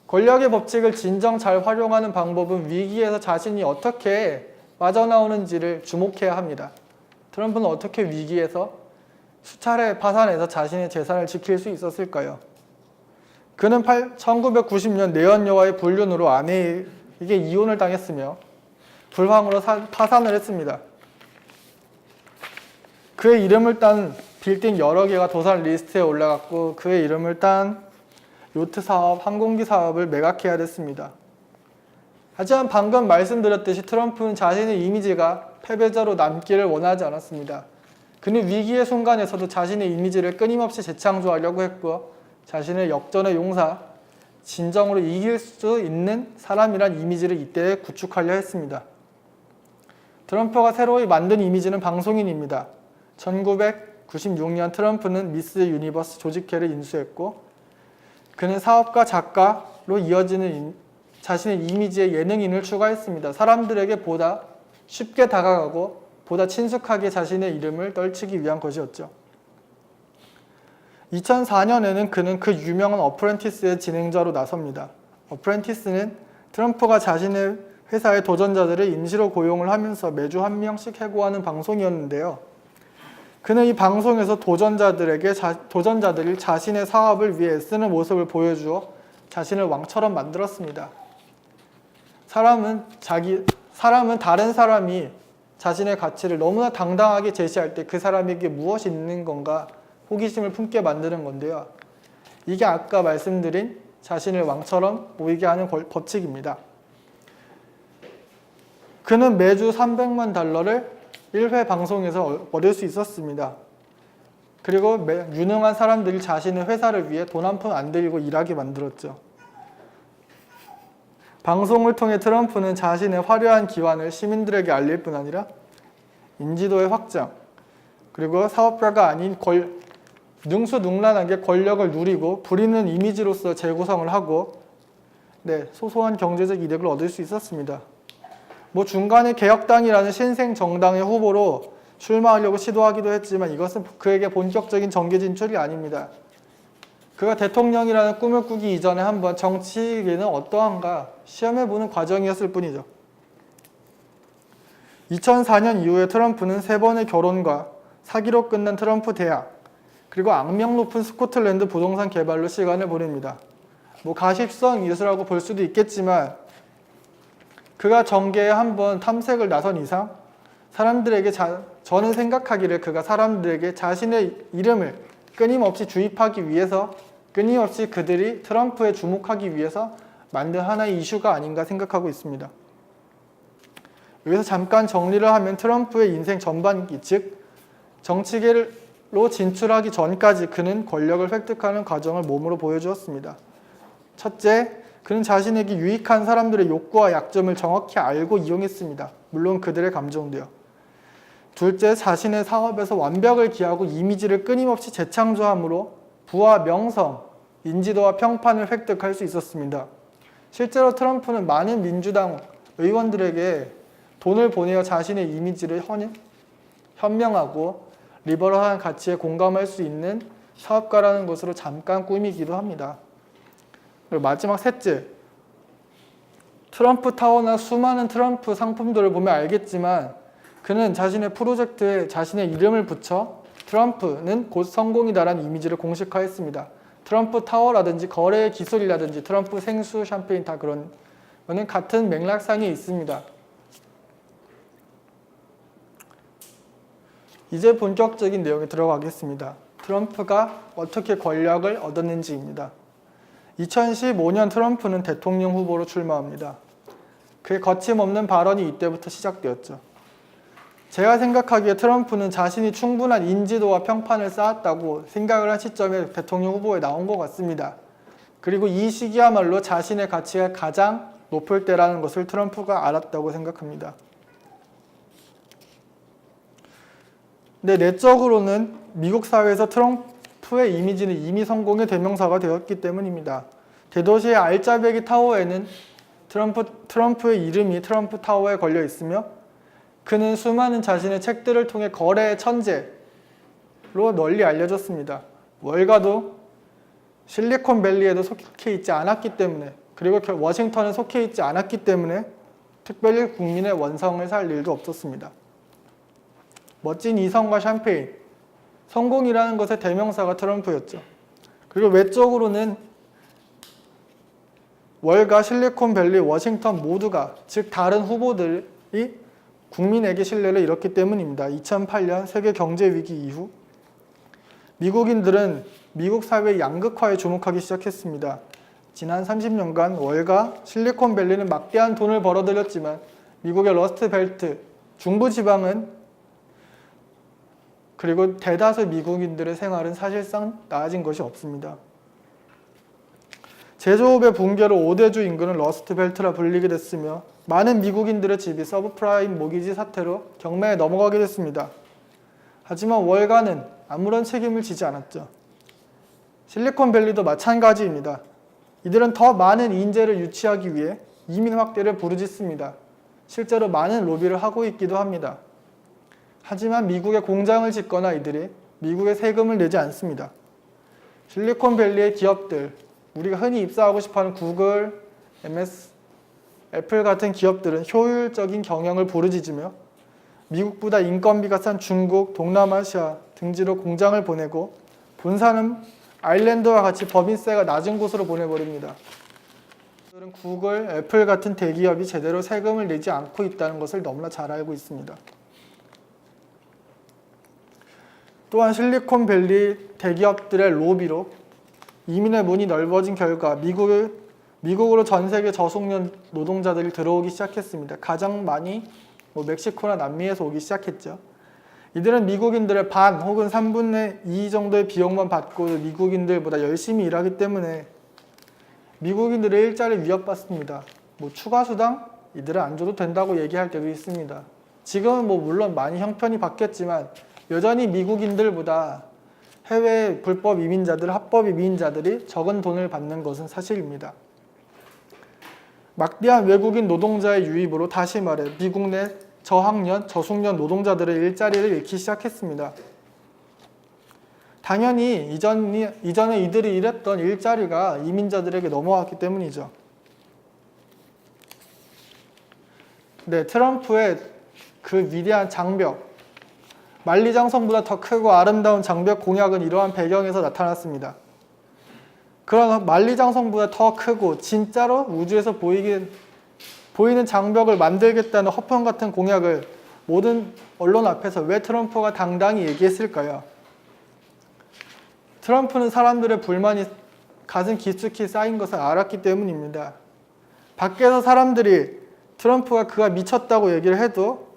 권력의 법칙을 진정 잘 활용하는 방법은 위기에서 자신이 어떻게 빠져나오는지를 주목해야 합니다. 트럼프는 어떻게 위기에서 수차례 파산해서 자신의 재산을 지킬 수 있었을까요? 그는 1990년 내연녀와의 불륜으로 아내에게 이혼을 당했으며 불황으로 파산을 했습니다. 그의 이름을 딴 빌딩 여러 개가 도산 리스트에 올라갔고 그의 이름을 딴 요트 사업, 항공기 사업을 매각해야 됐습니다. 하지만 방금 말씀드렸듯이 트럼프는 자신의 이미지가 패배자로 남기를 원하지 않았습니다. 그는 위기의 순간에서도 자신의 이미지를 끊임없이 재창조하려고 했고 자신의 역전의 용사, 진정으로 이길 수 있는 사람이란 이미지를 이때 구축하려 했습니다. 트럼프가 새로이 만든 이미지는 방송인입니다. 1996년 트럼프는 미스 유니버스 조지케를 인수했고 그는 사업가, 작가로 이어지는 자신의 이미지에 예능인을 추가했습니다. 사람들에게 보다 쉽게 다가가고 보다 친숙하게 자신의 이름을 떨치기 위한 것이었죠. 2004년에는 그는 그 유명한 어프렌티스의 진행자로 나섭니다. 어프렌티스는 트럼프가 자신의 회사의 도전자들을 임시로 고용을 하면서 매주 한 명씩 해고하는 방송이었는데요. 그는 이 방송에서 도전자들이 자신의 사업을 위해 애쓰는 모습을 보여주어 자신을 왕처럼 만들었습니다. 사람은 다른 사람이 자신의 가치를 너무나 당당하게 제시할 때 그 사람에게 무엇이 있는 건가 호기심을 품게 만드는 건데요. 이게 아까 말씀드린 자신을 왕처럼 보이게 하는 법칙입니다. 그는 매주 $300만 1회 방송에서 얻을 수 있었습니다. 그리고 유능한 사람들이 자신의 회사를 위해 돈 한 푼 안 들이고 일하게 만들었죠. 방송을 통해 트럼프는 자신의 화려한 기환을 시민들에게 알릴 뿐 아니라 인지도의 확장, 그리고 사업가가 아닌 능수능란하게 권력을 누리고 부리는 이미지로서 재구성을 하고 소소한 경제적 이득을 얻을 수 있었습니다. 중간에 개혁당이라는 신생 정당의 후보로 출마하려고 시도하기도 했지만 이것은 그에게 본격적인 정계 진출이 아닙니다. 그가 대통령이라는 꿈을 꾸기 이전에 한번 정치계는 어떠한가 시험해보는 과정이었을 뿐이죠. 2004년 이후에 트럼프는 3번의 결혼과 사기로 끝난 트럼프 대학, 그리고 악명 높은 스코틀랜드 부동산 개발로 시간을 보냅니다. 가십성 이수라고 볼 수도 있겠지만 그가 정계에 한번 탐색을 나선 이상 저는 생각하기를 그가 사람들에게 자신의 이름을 끊임없이 주입하기 위해서 끊임없이 그들이 트럼프에 주목하기 위해서 만든 하나의 이슈가 아닌가 생각하고 있습니다. 여기서 잠깐 정리를 하면 트럼프의 인생 전반기, 즉 정치계로 진출하기 전까지 그는 권력을 획득하는 과정을 몸으로 보여주었습니다. 첫째, 그는 자신에게 유익한 사람들의 욕구와 약점을 정확히 알고 이용했습니다. 물론 그들의 감정도요. 둘째, 자신의 사업에서 완벽을 기하고 이미지를 끊임없이 재창조함으로 부와 명성, 인지도와 평판을 획득할 수 있었습니다. 실제로 트럼프는 많은 민주당 의원들에게 돈을 보내어 자신의 이미지를 현명하고 리버럴한 가치에 공감할 수 있는 사업가라는 것으로 잠깐 꾸미기도 합니다. 그리고 마지막 셋째, 트럼프 타워나 수많은 트럼프 상품들을 보면 알겠지만 그는 자신의 프로젝트에 자신의 이름을 붙여 트럼프는 곧 성공이다라는 이미지를 공식화했습니다. 트럼프 타워라든지 거래 기술이라든지 트럼프 생수 샴페인 다 그런 거는 같은 맥락상에 있습니다. 이제 본격적인 내용에 들어가겠습니다. 트럼프가 어떻게 권력을 얻었는지입니다. 2015년 트럼프는 대통령 후보로 출마합니다. 그의 거침없는 발언이 이때부터 시작되었죠. 제가 생각하기에 트럼프는 자신이 충분한 인지도와 평판을 쌓았다고 생각을 한 시점에 대통령 후보에 나온 것 같습니다. 그리고 이 시기야말로 자신의 가치가 가장 높을 때라는 것을 트럼프가 알았다고 생각합니다. 네, 내적으로는 미국 사회에서 트럼프의 이미지는 이미 성공의 대명사가 되었기 때문입니다. 대도시의 알짜배기 타워에는 트럼프의 이름이 트럼프 타워에 걸려 있으며 그는 수많은 자신의 책들을 통해 거래의 천재로 널리 알려졌습니다. 월가도 실리콘밸리에도 속해 있지 않았기 때문에 그리고 워싱턴에 속해 있지 않았기 때문에 특별히 국민의 원성을 살 일도 없었습니다. 멋진 이성과 샴페인, 성공이라는 것의 대명사가 트럼프였죠. 그리고 외적으로는 월가, 실리콘밸리, 워싱턴 모두가 즉 다른 후보들이 국민에게 신뢰를 잃었기 때문입니다. 2008년 세계 경제 위기 이후 미국인들은 미국 사회의 양극화에 주목하기 시작했습니다. 지난 30년간 월가, 실리콘밸리는 막대한 돈을 벌어들였지만 미국의 러스트벨트, 중부지방은 그리고 대다수 미국인들의 생활은 사실상 나아진 것이 없습니다. 제조업의 붕괴로 5대주 인근은 러스트벨트라 불리게 됐으며 많은 미국인들의 집이 서브프라임 모기지 사태로 경매에 넘어가게 됐습니다. 하지만 월가는 아무런 책임을 지지 않았죠. 실리콘밸리도 마찬가지입니다. 이들은 더 많은 인재를 유치하기 위해 이민 확대를 부르짖습니다. 실제로 많은 로비를 하고 있기도 합니다. 하지만 미국에 공장을 짓거나 이들이 미국에 세금을 내지 않습니다. 실리콘밸리의 기업들, 우리가 흔히 입사하고 싶어하는 구글, MS, 애플 같은 기업들은 효율적인 경영을 부르짖으며 미국보다 인건비가 싼 중국, 동남아시아 등지로 공장을 보내고 본사는 아일랜드와 같이 법인세가 낮은 곳으로 보내버립니다. 구글, 애플 같은 대기업이 제대로 세금을 내지 않고 있다는 것을 너무나 잘 알고 있습니다. 또한 실리콘밸리 대기업들의 로비로 이민의 문이 넓어진 결과 미국으로 전 세계 저숙련 노동자들이 들어오기 시작했습니다. 가장 많이 멕시코나 남미에서 오기 시작했죠. 이들은 미국인들의 반 혹은 3분의 2 정도의 비용만 받고 미국인들보다 열심히 일하기 때문에 미국인들의 일자리를 위협받습니다. 추가 수당? 이들은 안 줘도 된다고 얘기할 때도 있습니다. 지금은 물론 많이 형편이 바뀌었지만 여전히 미국인들보다 해외 불법 이민자들, 합법 이민자들이 적은 돈을 받는 것은 사실입니다. 막대한 외국인 노동자의 유입으로 다시 말해 미국 내 저학년, 저숙련 노동자들의 일자리를 잃기 시작했습니다. 당연히 이전에 이들이 일했던 일자리가 이민자들에게 넘어왔기 때문이죠. 네, 트럼프의 그 위대한 장벽, 만리장성보다 더 크고 아름다운 장벽 공약은 이러한 배경에서 나타났습니다. 그런 만리장성보다 더 크고 진짜로 우주에서 보이는 장벽을 만들겠다는 허평 같은 공약을 모든 언론 앞에서 왜 트럼프가 당당히 얘기했을까요? 트럼프는 사람들의 불만이 가슴 깊숙이 쌓인 것을 알았기 때문입니다. 밖에서 사람들이 트럼프가 그가 미쳤다고 얘기를 해도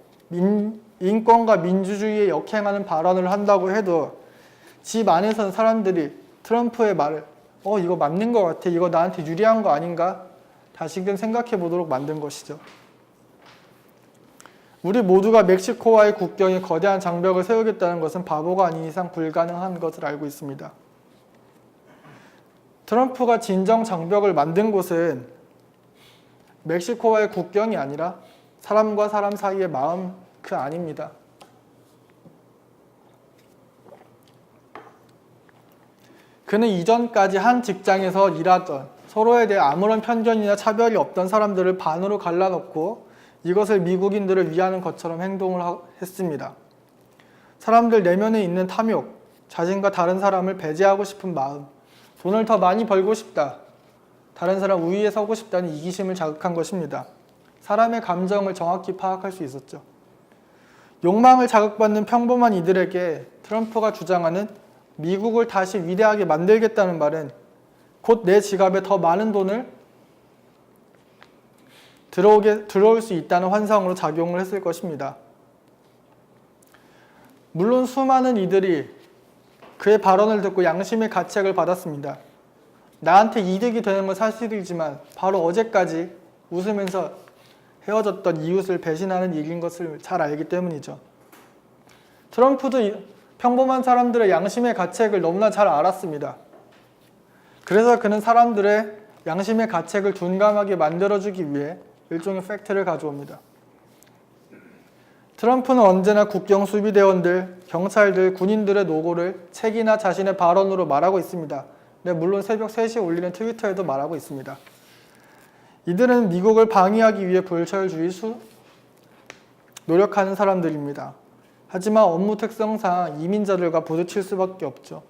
인권과 민주주의에 역행하는 발언을 한다고 해도 집 안에서는 사람들이 트럼프의 말을 이거 맞는 것 같아, 이거 나한테 유리한 거 아닌가? 다시금 생각해 보도록 만든 것이죠. 우리 모두가 멕시코와의 국경에 거대한 장벽을 세우겠다는 것은 바보가 아닌 이상 불가능한 것을 알고 있습니다. 트럼프가 진정 장벽을 만든 곳은 멕시코와의 국경이 아니라 사람과 사람 사이의 마음 그 안입니다. 그는 이전까지 한 직장에서 일하던 서로에 대해 아무런 편견이나 차별이 없던 사람들을 반으로 갈라놓고 이것을 미국인들을 위하는 것처럼 행동을 했습니다. 사람들 내면에 있는 탐욕, 자신과 다른 사람을 배제하고 싶은 마음, 돈을 더 많이 벌고 싶다, 다른 사람 우위에 서고 싶다는 이기심을 자극한 것입니다. 사람의 감정을 정확히 파악할 수 있었죠. 욕망을 자극받는 평범한 이들에게 트럼프가 주장하는 미국을 다시 위대하게 만들겠다는 말은 곧 내 지갑에 더 많은 돈을 들어올 수 있다는 환상으로 작용을 했을 것입니다. 물론 수많은 이들이 그의 발언을 듣고 양심의 가책을 받았습니다. 나한테 이득이 되는 건 사실이지만 바로 어제까지 웃으면서 헤어졌던 이웃을 배신하는 일인 것을 잘 알기 때문이죠. 트럼프도 평범한 사람들의 양심의 가책을 너무나 잘 알았습니다. 그래서 그는 사람들의 양심의 가책을 둔감하게 만들어주기 위해 일종의 팩트를 가져옵니다. 트럼프는 언제나 국경 수비대원들, 경찰들, 군인들의 노고를 책이나 자신의 발언으로 말하고 있습니다. 네, 물론 새벽 3시에 올리는 트위터에도 말하고 있습니다. 이들은 미국을 방위하기 위해 불철주의 노력하는 사람들입니다. 하지만 업무 특성상 이민자들과 부딪힐 수밖에 없죠.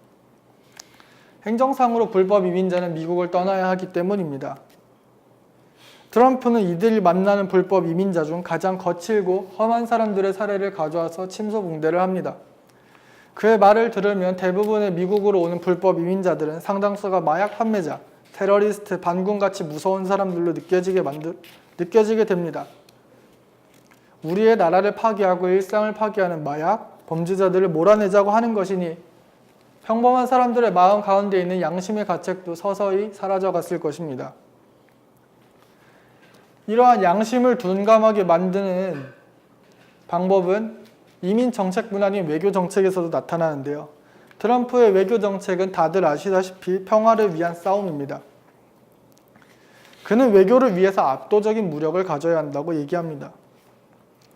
행정상으로 불법 이민자는 미국을 떠나야 하기 때문입니다. 트럼프는 이들이 만나는 불법 이민자 중 가장 거칠고 험한 사람들의 사례를 가져와서 침소봉대를 합니다. 그의 말을 들으면 대부분의 미국으로 오는 불법 이민자들은 상당수가 마약 판매자, 테러리스트, 반군같이 무서운 사람들로 느껴지게 됩니다. 우리의 나라를 파괴하고 일상을 파괴하는 마약, 범죄자들을 몰아내자고 하는 것이니 평범한 사람들의 마음 가운데 있는 양심의 가책도 서서히 사라져갔을 것입니다. 이러한 양심을 둔감하게 만드는 방법은 이민 정책뿐 아닌 외교 정책에서도 나타나는데요. 트럼프의 외교 정책은 다들 아시다시피 평화를 위한 싸움입니다. 그는 외교를 위해서 압도적인 무력을 가져야 한다고 얘기합니다.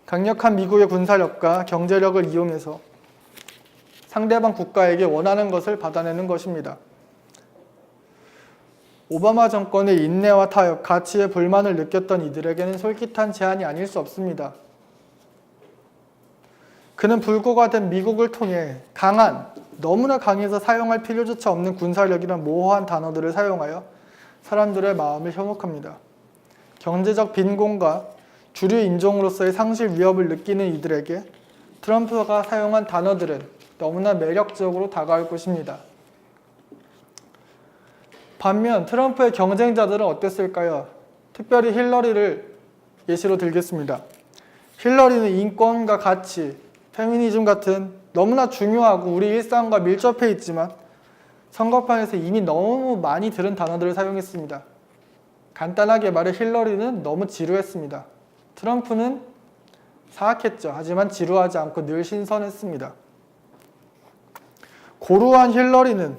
강력한 미국의 군사력과 경제력을 이용해서 상대방 국가에게 원하는 것을 받아내는 것입니다. 오바마 정권의 인내와 타협, 가치에 불만을 느꼈던 이들에게는 솔깃한 제안이 아닐 수 없습니다. 그는 불구가 된 미국을 통해 강한, 너무나 강해서 사용할 필요조차 없는 군사력이란 모호한 단어들을 사용하여 사람들의 마음을 현혹합니다. 경제적 빈곤과 주류 인종으로서의 상실 위협을 느끼는 이들에게 트럼프가 사용한 단어들은 너무나 매력적으로 다가올 것입니다. 반면 트럼프의 경쟁자들은 어땠을까요? 특별히 힐러리를 예시로 들겠습니다. 힐러리는 인권과 가치, 페미니즘 같은 너무나 중요하고 우리 일상과 밀접해 있지만 선거판에서 이미 너무 많이 들은 단어들을 사용했습니다. 간단하게 말해 힐러리는 너무 지루했습니다. 트럼프는 사악했죠. 하지만 지루하지 않고 늘 신선했습니다. 고루한 힐러리는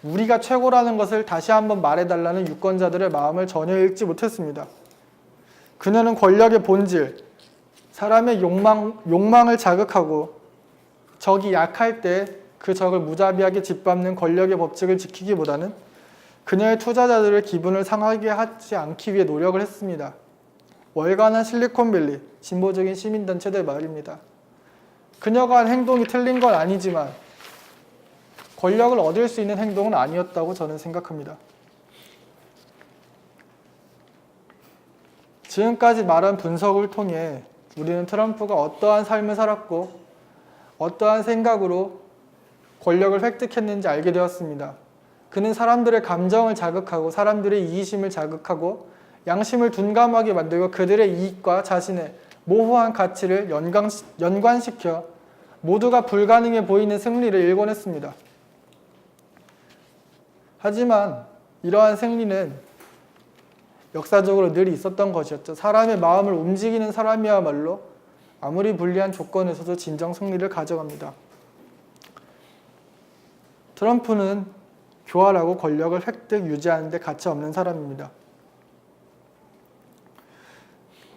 우리가 최고라는 것을 다시 한번 말해달라는 유권자들의 마음을 전혀 읽지 못했습니다. 그녀는 권력의 본질, 사람의 욕망을 자극하고 적이 약할 때 그 적을 무자비하게 짓밟는 권력의 법칙을 지키기보다는 그녀의 투자자들의 기분을 상하게 하지 않기 위해 노력을 했습니다. 월간한 실리콘밸리, 진보적인 시민단체들 말입니다. 그녀가 한 행동이 틀린 건 아니지만 권력을 얻을 수 있는 행동은 아니었다고 저는 생각합니다. 지금까지 말한 분석을 통해 우리는 트럼프가 어떠한 삶을 살았고 어떠한 생각으로 권력을 획득했는지 알게 되었습니다. 그는 사람들의 감정을 자극하고 사람들의 이기심을 자극하고 양심을 둔감하게 만들고 그들의 이익과 자신의 모호한 가치를 연관시켜 모두가 불가능해 보이는 승리를 일궈냈습니다. 하지만 이러한 승리는 역사적으로 늘 있었던 것이었죠. 사람의 마음을 움직이는 사람이야말로 아무리 불리한 조건에서도 진정 승리를 가져갑니다. 트럼프는 교활하고 권력을 획득 유지하는 데 가차없는 사람입니다.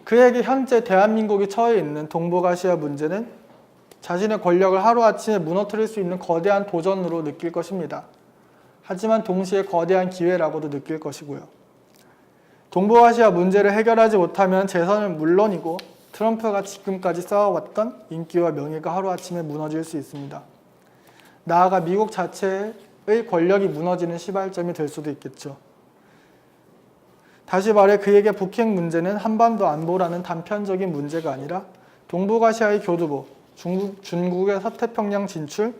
그에게 현재 대한민국이 처해 있는 동북아시아 문제는 자신의 권력을 하루아침에 무너뜨릴 수 있는 거대한 도전으로 느낄 것입니다. 하지만 동시에 거대한 기회라고도 느낄 것이고요. 동북아시아 문제를 해결하지 못하면 재선은 물론이고 트럼프가 지금까지 쌓아왔던 인기와 명예가 하루아침에 무너질 수 있습니다. 나아가 미국 자체의 권력이 무너지는 시발점이 될 수도 있겠죠. 다시 말해 그에게 북핵 문제는 한반도 안보라는 단편적인 문제가 아니라 동북아시아의 교두보, 중국의 서태평양 진출,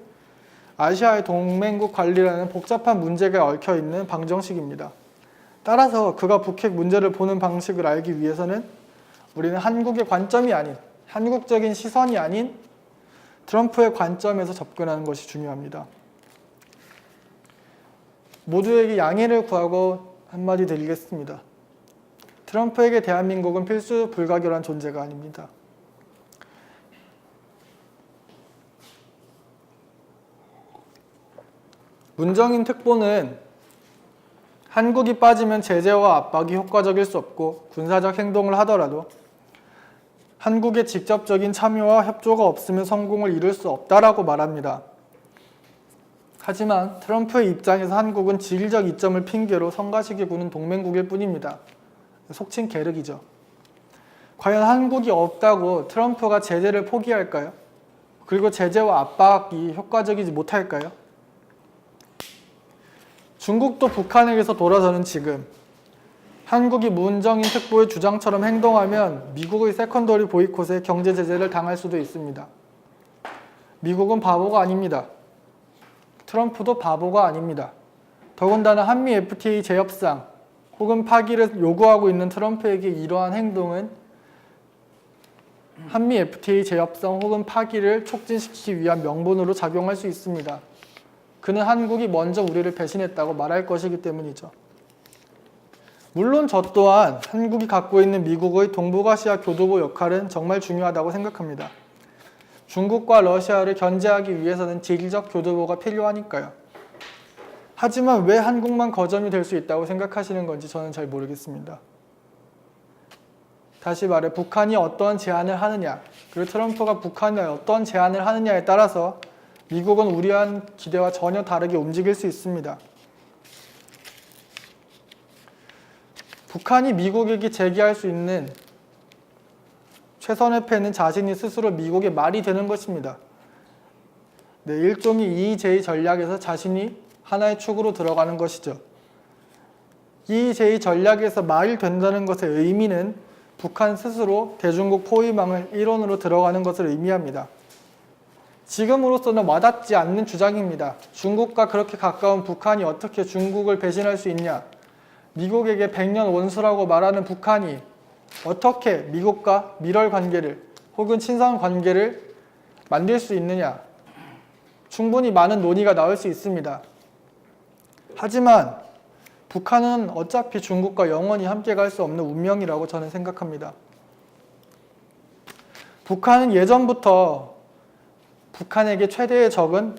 아시아의 동맹국 관리라는 복잡한 문제가 얽혀있는 방정식입니다. 따라서 그가 북핵 문제를 보는 방식을 알기 위해서는 우리는 한국의 관점이 아닌, 한국적인 시선이 아닌 트럼프의 관점에서 접근하는 것이 중요합니다. 모두에게 양해를 구하고 한마디 드리겠습니다. 트럼프에게 대한민국은 필수 불가결한 존재가 아닙니다. 문정인 특보는 한국이 빠지면 제재와 압박이 효과적일 수 없고 군사적 행동을 하더라도 한국의 직접적인 참여와 협조가 없으면 성공을 이룰 수 없다라고 말합니다. 하지만 트럼프의 입장에서 한국은 지리적 이점을 핑계로 성가시게 구는 동맹국일 뿐입니다. 속칭 계륵이죠. 과연 한국이 없다고 트럼프가 제재를 포기할까요? 그리고 제재와 압박이 효과적이지 못할까요? 중국도 북한에게서 돌아서는 지금 한국이 문정인 특보의 주장처럼 행동하면 미국의 세컨더리 보이콧에 경제 제재를 당할 수도 있습니다. 미국은 바보가 아닙니다. 트럼프도 바보가 아닙니다. 더군다나 한미 FTA 재협상 혹은 파기를 요구하고 있는 트럼프에게 이러한 행동은 한미 FTA 재협상 혹은 파기를 촉진시키기 위한 명분으로 작용할 수 있습니다. 그는 한국이 먼저 우리를 배신했다고 말할 것이기 때문이죠. 물론 저 또한 한국이 갖고 있는 미국의 동북아시아 교두보 역할은 정말 중요하다고 생각합니다. 중국과 러시아를 견제하기 위해서는 지리적 교두보가 필요하니까요. 하지만 왜 한국만 거점이 될 수 있다고 생각하시는 건지 저는 잘 모르겠습니다. 다시 말해 북한이 어떠한 제안을 하느냐, 그리고 트럼프가 북한에 어떤 제안을 하느냐에 따라서 미국은 우려한 기대와 전혀 다르게 움직일 수 있습니다. 북한이 미국에게 제기할 수 있는 최선의 패는 자신이 스스로 미국의 말이 되는 것입니다. 네, 일종의 EJ 전략에서 자신이 하나의 축으로 들어가는 것이죠. EJ 전략에서 말이 된다는 것의 의미는 북한 스스로 대중국 포위망을 일원으로 들어가는 것을 의미합니다. 지금으로서는 와닿지 않는 주장입니다. 중국과 그렇게 가까운 북한이 어떻게 중국을 배신할 수 있냐? 미국에게 100년 원수라고 말하는 북한이 어떻게 미국과 밀월 관계를 혹은 친선 관계를 만들 수 있느냐? 충분히 많은 논의가 나올 수 있습니다. 하지만 북한은 어차피 중국과 영원히 함께 갈 수 없는 운명이라고 저는 생각합니다. 북한은 예전부터 북한에게 최대의 적은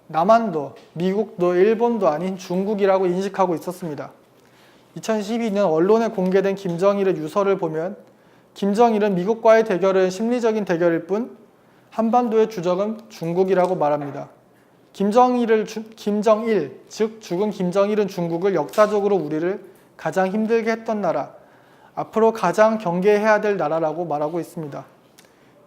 남한도, 미국도, 일본도 아닌 중국이라고 인식하고 있었습니다. 2012년 언론에 공개된 김정일의 유서를 보면 김정일은 미국과의 대결은 심리적인 대결일 뿐 한반도의 주적은 중국이라고 말합니다. 김정일, 즉 죽은 김정일은 중국을 역사적으로 우리를 가장 힘들게 했던 나라, 앞으로 가장 경계해야 될 나라라고 말하고 있습니다.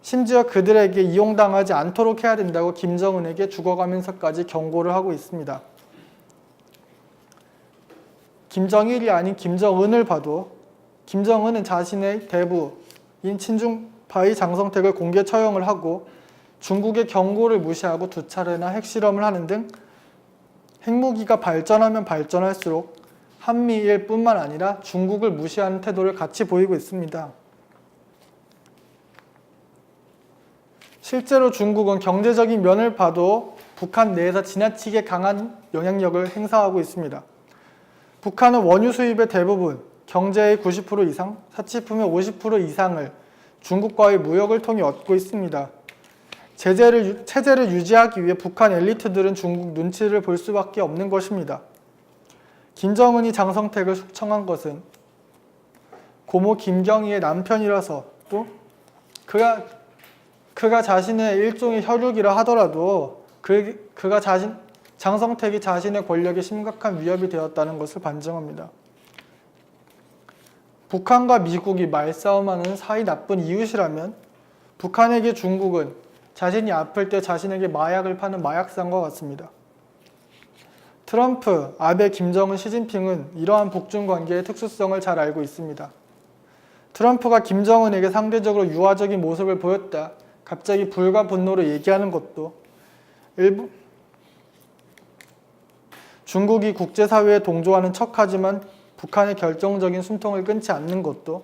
심지어 그들에게 이용당하지 않도록 해야 된다고 김정은에게 죽어가면서까지 경고를 하고 있습니다. 김정일이 아닌 김정은을 봐도 김정은은 자신의 대부인 친중파의 장성택을 공개 처형을 하고 중국의 경고를 무시하고 2차례나 핵실험을 하는 등 핵무기가 발전하면 발전할수록 한미일 뿐만 아니라 중국을 무시하는 태도를 같이 보이고 있습니다. 실제로 중국은 경제적인 면을 봐도 북한 내에서 지나치게 강한 영향력을 행사하고 있습니다. 북한은 원유 수입의 대부분, 경제의 90% 이상, 사치품의 50% 이상을 중국과의 무역을 통해 얻고 있습니다. 체제를 유지하기 위해 북한 엘리트들은 중국 눈치를 볼 수밖에 없는 것입니다. 김정은이 장성택을 숙청한 것은 고모 김경희의 남편이라서 또 그가 자신의 일종의 혈육이라 하더라도 그가 장성택이 자신의 권력에 심각한 위협이 되었다는 것을 반증합니다. 북한과 미국이 말싸움하는 사이 나쁜 이웃이라면 북한에게 중국은 자신이 아플 때 자신에게 마약을 파는 마약상과 같습니다. 트럼프, 아베, 김정은, 시진핑은 이러한 북중 관계의 특수성을 잘 알고 있습니다. 트럼프가 김정은에게 상대적으로 유화적인 모습을 보였다, 갑자기 불과 분노로 얘기하는 것도 중국이 국제사회에 동조하는 척하지만 북한의 결정적인 숨통을 끊지 않는 것도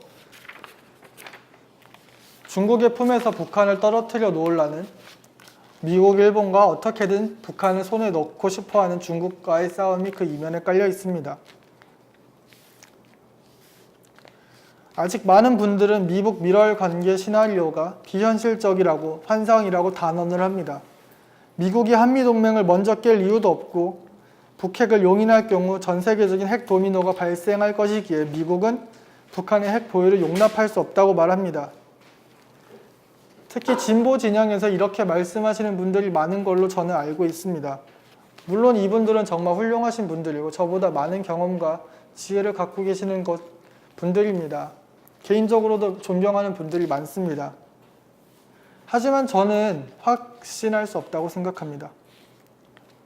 중국의 품에서 북한을 떨어뜨려 놓으려는 미국, 일본과 어떻게든 북한을 손에 넣고 싶어하는 중국과의 싸움이 그 이면에 깔려 있습니다. 아직 많은 분들은 미북 밀월 관계 시나리오가 비현실적이라고 환상이라고 단언을 합니다. 미국이 한미동맹을 먼저 깰 이유도 없고 북핵을 용인할 경우 전 세계적인 핵 도미노가 발생할 것이기에 미국은 북한의 핵 보유를 용납할 수 없다고 말합니다. 특히 진보 진영에서 이렇게 말씀하시는 분들이 많은 걸로 저는 알고 있습니다. 물론 이분들은 정말 훌륭하신 분들이고 저보다 많은 경험과 지혜를 갖고 계시는 분들입니다. 개인적으로도 존경하는 분들이 많습니다. 하지만 저는 확신할 수 없다고 생각합니다.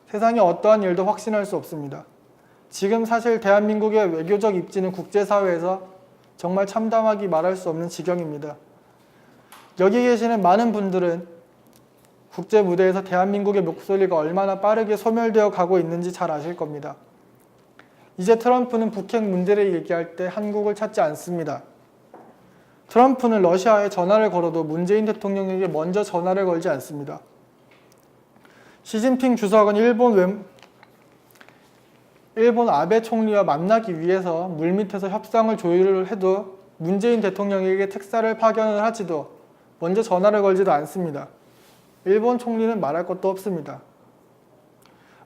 세상에 어떠한 일도 확신할 수 없습니다. 지금 사실 대한민국의 외교적 입지는 국제사회에서 정말 참담하게 말할 수 없는 지경입니다. 여기 계시는 많은 분들은 국제 무대에서 대한민국의 목소리가 얼마나 빠르게 소멸되어 가고 있는지 잘 아실 겁니다. 이제 트럼프는 북핵 문제를 얘기할 때 한국을 찾지 않습니다. 트럼프는 러시아에 전화를 걸어도 문재인 대통령에게 먼저 전화를 걸지 않습니다. 시진핑 주석은 일본 아베 총리와 만나기 위해서 물밑에서 협상을 조율을 해도 문재인 대통령에게 특사를 파견을 하지도 먼저 전화를 걸지도 않습니다. 일본 총리는 말할 것도 없습니다.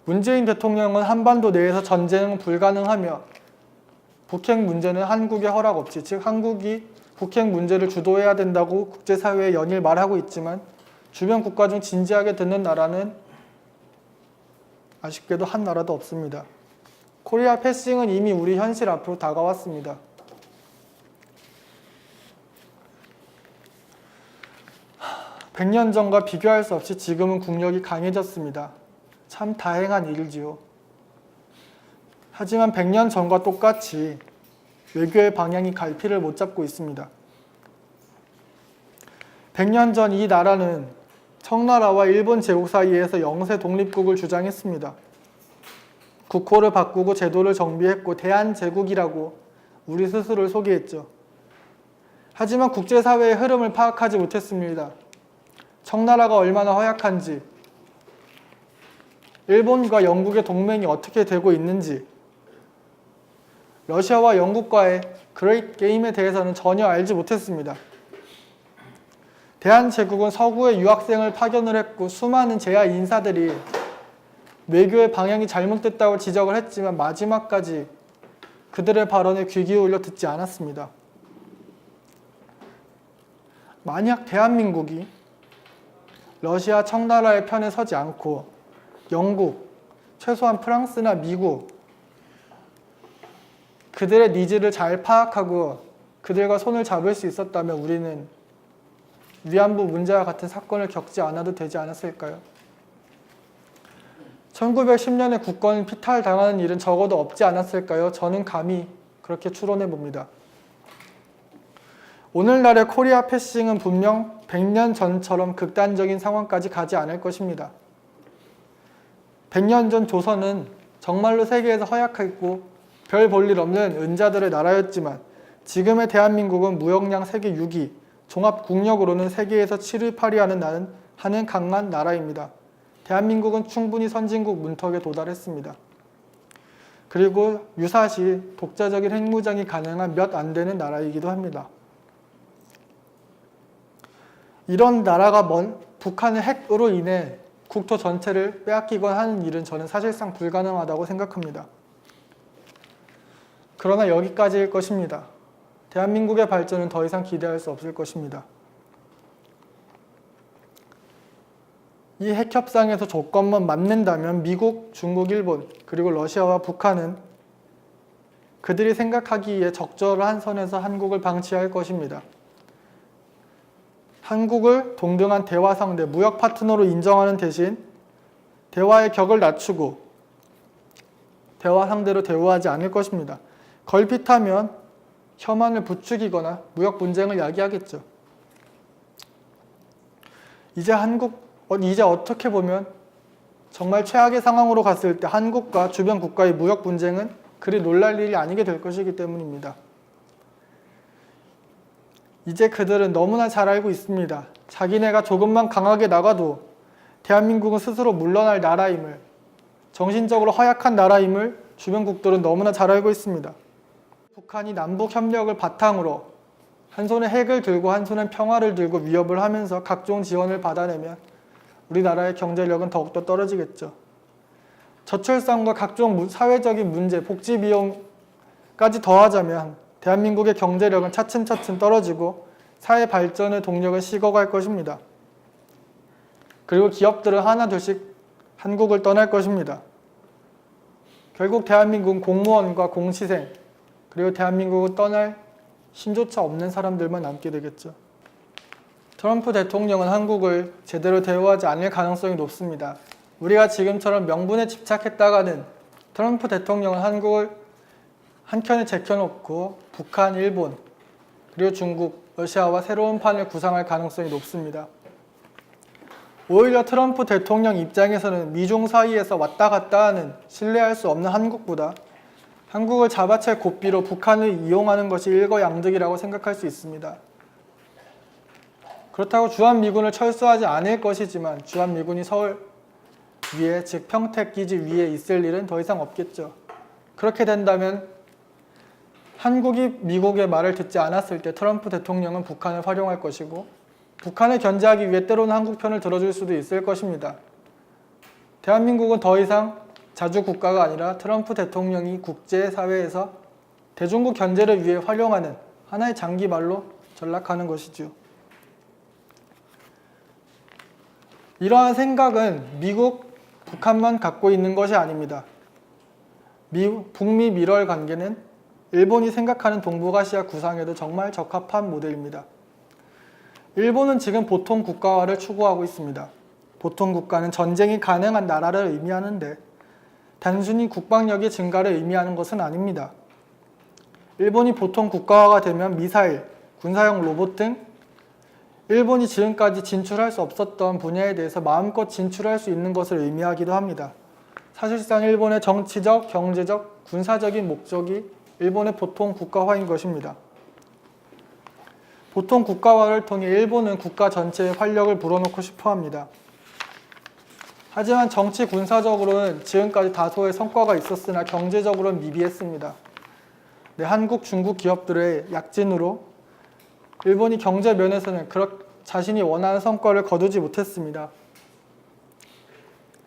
문재인 대통령은 한반도 내에서 전쟁은 불가능하며 북핵 문제는 한국의 허락 없이, 즉 한국이 북핵 문제를 주도해야 된다고 국제사회에 연일 말하고 있지만 주변 국가 중 진지하게 듣는 나라는 아쉽게도 한 나라도 없습니다. 코리아 패싱은 이미 우리 현실 앞으로 다가왔습니다. 백 년 전과 비교할 수 없이 지금은 국력이 강해졌습니다. 참 다행한 일이지요. 하지만 100년 전과 똑같이 외교의 방향이 갈피를 못 잡고 있습니다. 100년 전 이 나라는 청나라와 일본 제국 사이에서 영세 독립국을 주장했습니다. 국호를 바꾸고 제도를 정비했고 대한제국이라고 우리 스스로를 소개했죠. 하지만 국제사회의 흐름을 파악하지 못했습니다. 청나라가 얼마나 허약한지, 일본과 영국의 동맹이 어떻게 되고 있는지, 러시아와 영국과의 그레이트 게임에 대해서는 전혀 알지 못했습니다. 대한제국은 서구에 유학생을 파견을 했고 수많은 제야 인사들이 외교의 방향이 잘못됐다고 지적을 했지만 마지막까지 그들의 발언에 귀 기울여 듣지 않았습니다. 만약 대한민국이 러시아 청나라의 편에 서지 않고 영국, 최소한 프랑스나 미국, 그들의 니즈를 잘 파악하고 그들과 손을 잡을 수 있었다면 우리는 위안부 문제와 같은 사건을 겪지 않아도 되지 않았을까요? 1910년에 국권을 피탈당하는 일은 적어도 없지 않았을까요? 저는 감히 그렇게 추론해 봅니다. 오늘날의 코리아 패싱은 분명 100년 전처럼 극단적인 상황까지 가지 않을 것입니다. 100년 전 조선은 정말로 세계에서 허약했고 별 볼 일 없는 은자들의 나라였지만 지금의 대한민국은 무역량 세계 6위, 종합국력으로는 세계에서 7위, 8위 하는 강한 나라입니다. 대한민국은 충분히 선진국 문턱에 도달했습니다. 그리고 유사시 독자적인 핵무장이 가능한 몇 안 되는 나라이기도 합니다. 이런 나라가 북한의 핵으로 인해 국토 전체를 빼앗기거나 하는 일은 저는 사실상 불가능하다고 생각합니다. 그러나 여기까지일 것입니다. 대한민국의 발전은 더 이상 기대할 수 없을 것입니다. 이 핵협상에서 조건만 맞는다면 미국, 중국, 일본, 그리고 러시아와 북한은 그들이 생각하기에 적절한 선에서 한국을 방치할 것입니다. 한국을 동등한 대화 상대, 무역 파트너로 인정하는 대신 대화의 격을 낮추고 대화 상대로 대우하지 않을 것입니다. 걸핏하면 혐한을 부추기거나 무역 분쟁을 야기하겠죠. 이제 어떻게 보면 정말 최악의 상황으로 갔을 때 한국과 주변 국가의 무역 분쟁은 그리 놀랄 일이 아니게 될 것이기 때문입니다. 이제 그들은 너무나 잘 알고 있습니다. 자기네가 조금만 강하게 나가도 대한민국은 스스로 물러날 나라임을, 정신적으로 허약한 나라임을 주변국들은 너무나 잘 알고 있습니다. 북한이 남북협력을 바탕으로 한 손에 핵을 들고 한 손에 평화를 들고 위협을 하면서 각종 지원을 받아내면 우리나라의 경제력은 더욱더 떨어지겠죠. 저출산과 각종 사회적인 문제, 복지 비용까지 더하자면 대한민국의 경제력은 차츰차츰 떨어지고 사회 발전의 동력은 식어갈 것입니다. 그리고 기업들은 하나둘씩 한국을 떠날 것입니다. 결국 대한민국은 공무원과 공시생, 그리고 대한민국을 떠날 힘조차 없는 사람들만 남게 되겠죠. 트럼프 대통령은 한국을 제대로 대우하지 않을 가능성이 높습니다. 우리가 지금처럼 명분에 집착했다가는 트럼프 대통령은 한국을 한켠에 제껴놓고 북한, 일본, 그리고 중국, 러시아와 새로운 판을 구상할 가능성이 높습니다. 오히려 트럼프 대통령 입장에서는 미중 사이에서 왔다 갔다 하는 신뢰할 수 없는 한국보다 한국을 잡아챌 고삐로 북한을 이용하는 것이 일거양득이라고 생각할 수 있습니다. 그렇다고 주한미군을 철수하지 않을 것이지만 주한미군이 서울 위에, 즉 평택 기지 위에 있을 일은 더 이상 없겠죠. 그렇게 된다면 한국이 미국의 말을 듣지 않았을 때 트럼프 대통령은 북한을 활용할 것이고 북한을 견제하기 위해 때로는 한국 편을 들어줄 수도 있을 것입니다. 대한민국은 더 이상 자주 국가가 아니라 트럼프 대통령이 국제사회에서 대중국 견제를 위해 활용하는 하나의 장기말로 전락하는 것이죠. 이러한 생각은 미국, 북한만 갖고 있는 것이 아닙니다. 북미 밀월 관계는 일본이 생각하는 동북아시아 구상에도 정말 적합한 모델입니다. 일본은 지금 보통 국가화를 추구하고 있습니다. 보통 국가는 전쟁이 가능한 나라를 의미하는데 단순히 국방력의 증가를 의미하는 것은 아닙니다. 일본이 보통 국가화가 되면 미사일, 군사용 로봇 등 일본이 지금까지 진출할 수 없었던 분야에 대해서 마음껏 진출할 수 있는 것을 의미하기도 합니다. 사실상 일본의 정치적, 경제적, 군사적인 목적이 일본의 보통 국가화인 것입니다. 보통 국가화를 통해 일본은 국가 전체에 활력을 불어넣고 싶어 합니다. 하지만 정치 군사적으로는 지금까지 다소의 성과가 있었으나 경제적으로는 미비했습니다. 한국, 중국 기업들의 약진으로 일본이 경제 면에서는 자신이 원하는 성과를 거두지 못했습니다.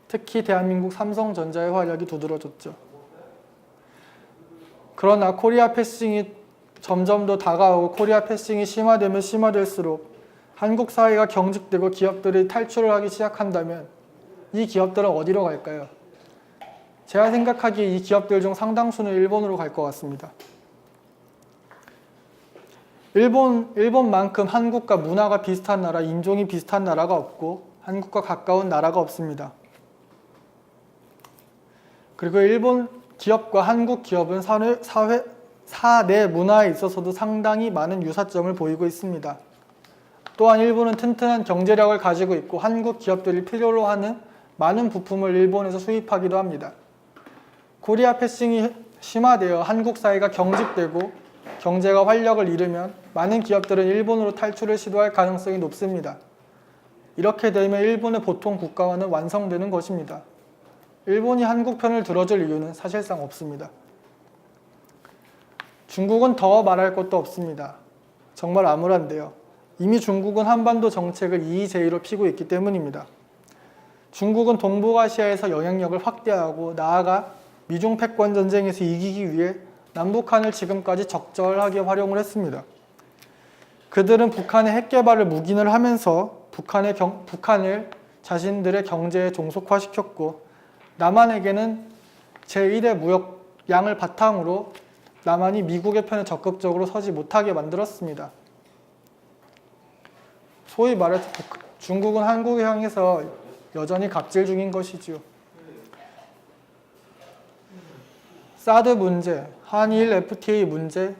특히 대한민국 삼성전자의 활약이 두드러졌죠. 그러나 코리아 패싱이 점점 더 다가오고 코리아 패싱이 심화되면 심화될수록 한국 사회가 경직되고 기업들이 탈출을 하기 시작한다면 이 기업들은 어디로 갈까요? 제가 생각하기에 이 기업들 중 상당수는 일본으로 갈 것 같습니다. 일본만큼 한국과 문화가 비슷한 나라, 인종이 비슷한 나라가 없고 한국과 가까운 나라가 없습니다. 그리고 일본 기업과 한국 기업은 사내 문화에 있어서도 상당히 많은 유사점을 보이고 있습니다. 또한 일본은 튼튼한 경제력을 가지고 있고 한국 기업들이 필요로 하는 많은 부품을 일본에서 수입하기도 합니다. 코리아 패싱이 심화되어 한국 사회가 경직되고 경제가 활력을 잃으면 많은 기업들은 일본으로 탈출을 시도할 가능성이 높습니다. 이렇게 되면 일본의 보통 국가화는 완성되는 것입니다. 일본이 한국 편을 들어줄 이유는 사실상 없습니다. 중국은 더 말할 것도 없습니다. 정말 암울한데요. 이미 중국은 한반도 정책을 이의제의로 피고 있기 때문입니다. 중국은 동북아시아에서 영향력을 확대하고 나아가 미중 패권 전쟁에서 이기기 위해 남북한을 지금까지 적절하게 활용을 했습니다. 그들은 북한의 핵 개발을 묵인을 하면서 북한을 자신들의 경제에 종속화시켰고 남한에게는 제1의 무역량을 바탕으로 남한이 미국의 편에 적극적으로 서지 못하게 만들었습니다. 소위 말해서 중국은 한국을 향해서 여전히 갑질 중인 것이지요. 사드 문제, 한일 FTA 문제,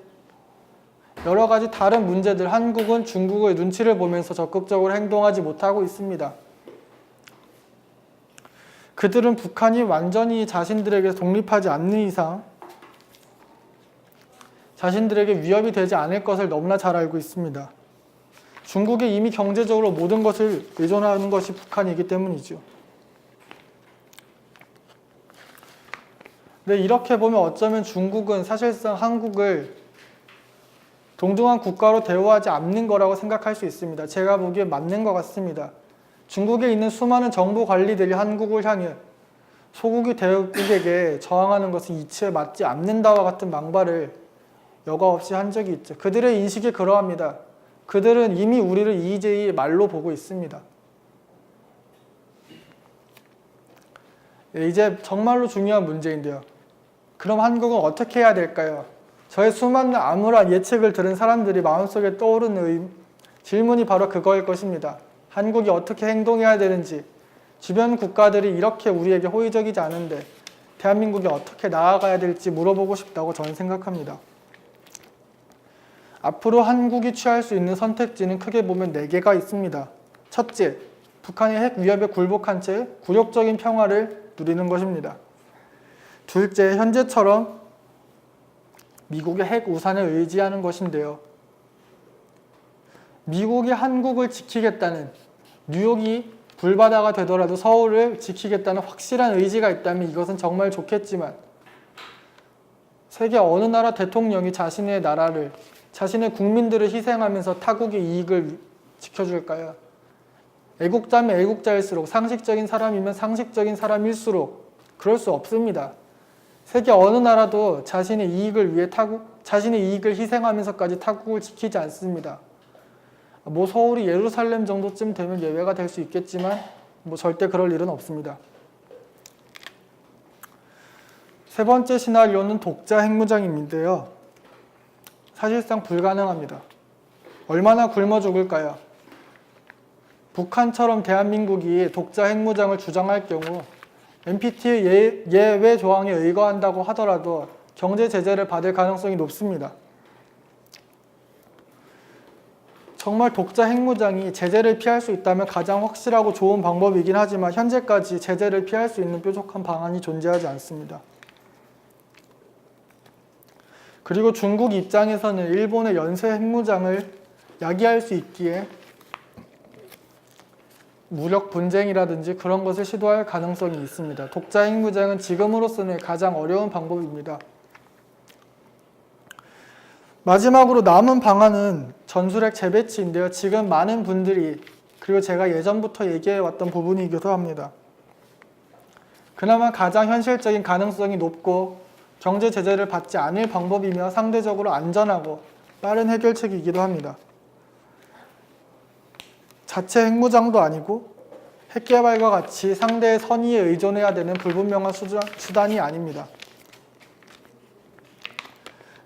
여러 가지 다른 문제들 한국은 중국의 눈치를 보면서 적극적으로 행동하지 못하고 있습니다. 그들은 북한이 완전히 자신들에게 독립하지 않는 이상 자신들에게 위협이 되지 않을 것을 너무나 잘 알고 있습니다. 중국에 이미 경제적으로 모든 것을 의존하는 것이 북한이기 때문이죠. 근데 이렇게 보면 어쩌면 중국은 사실상 한국을 동등한 국가로 대우하지 않는 거라고 생각할 수 있습니다. 제가 보기에 맞는 것 같습니다. 중국에 있는 수많은 정부 관리들이 한국을 향해 소국이 대국에게 저항하는 것은 이치에 맞지 않는다와 같은 망발을 여과 없이 한 적이 있죠. 그들의 인식이 그러합니다. 그들은 이미 우리를 EEZ 말로 보고 있습니다. 이제 정말로 중요한 문제인데요. 그럼 한국은 어떻게 해야 될까요? 저의 수많은 암울한 예측을 들은 사람들이 마음속에 떠오르는 질문이 바로 그거일 것입니다. 한국이 어떻게 행동해야 되는지, 주변 국가들이 이렇게 우리에게 호의적이지 않은데 대한민국이 어떻게 나아가야 될지 물어보고 싶다고 저는 생각합니다. 앞으로 한국이 취할 수 있는 선택지는 크게 보면 4개가 있습니다. 첫째, 북한의 핵 위협에 굴복한 채 굴욕적인 평화를 누리는 것입니다. 둘째, 현재처럼 미국의 핵 우산을 의지하는 것인데요. 미국이 한국을 지키겠다는, 뉴욕이 불바다가 되더라도 서울을 지키겠다는 확실한 의지가 있다면 이것은 정말 좋겠지만 세계 어느 나라 대통령이 자신의 나라를, 자신의 국민들을 희생하면서 타국의 이익을 지켜줄까요? 애국자면 애국자일수록, 상식적인 사람이면 상식적인 사람일수록 그럴 수 없습니다. 세계 어느 나라도 자신의 이익을 위해 자신의 이익을 희생하면서까지 타국을 지키지 않습니다. 뭐 서울이 예루살렘 정도쯤 되면 예외가 될 수 있겠지만 뭐 절대 그럴 일은 없습니다. 세 번째 시나리오는 독자 핵무장인데요. 사실상 불가능합니다. 얼마나 굶어 죽을까요? 북한처럼 대한민국이 독자 핵무장을 주장할 경우 NPT의 예외 조항에 의거한다고 하더라도 경제 제재를 받을 가능성이 높습니다. 정말 독자 핵무장이 제재를 피할 수 있다면 가장 확실하고 좋은 방법이긴 하지만 현재까지 제재를 피할 수 있는 뾰족한 방안이 존재하지 않습니다. 그리고 중국 입장에서는 일본의 연쇄 핵무장을 야기할 수 있기에 무력 분쟁이라든지 그런 것을 시도할 가능성이 있습니다. 독자 핵무장은 지금으로서는 가장 어려운 방법입니다. 마지막으로 남은 방안은 전술핵 재배치인데요. 지금 많은 분들이, 그리고 제가 예전부터 얘기해왔던 부분이기도 합니다. 그나마 가장 현실적인 가능성이 높고 경제 제재를 받지 않을 방법이며 상대적으로 안전하고 빠른 해결책이기도 합니다. 자체 핵무장도 아니고 핵개발과 같이 상대의 선의에 의존해야 되는 불분명한 수단이 아닙니다.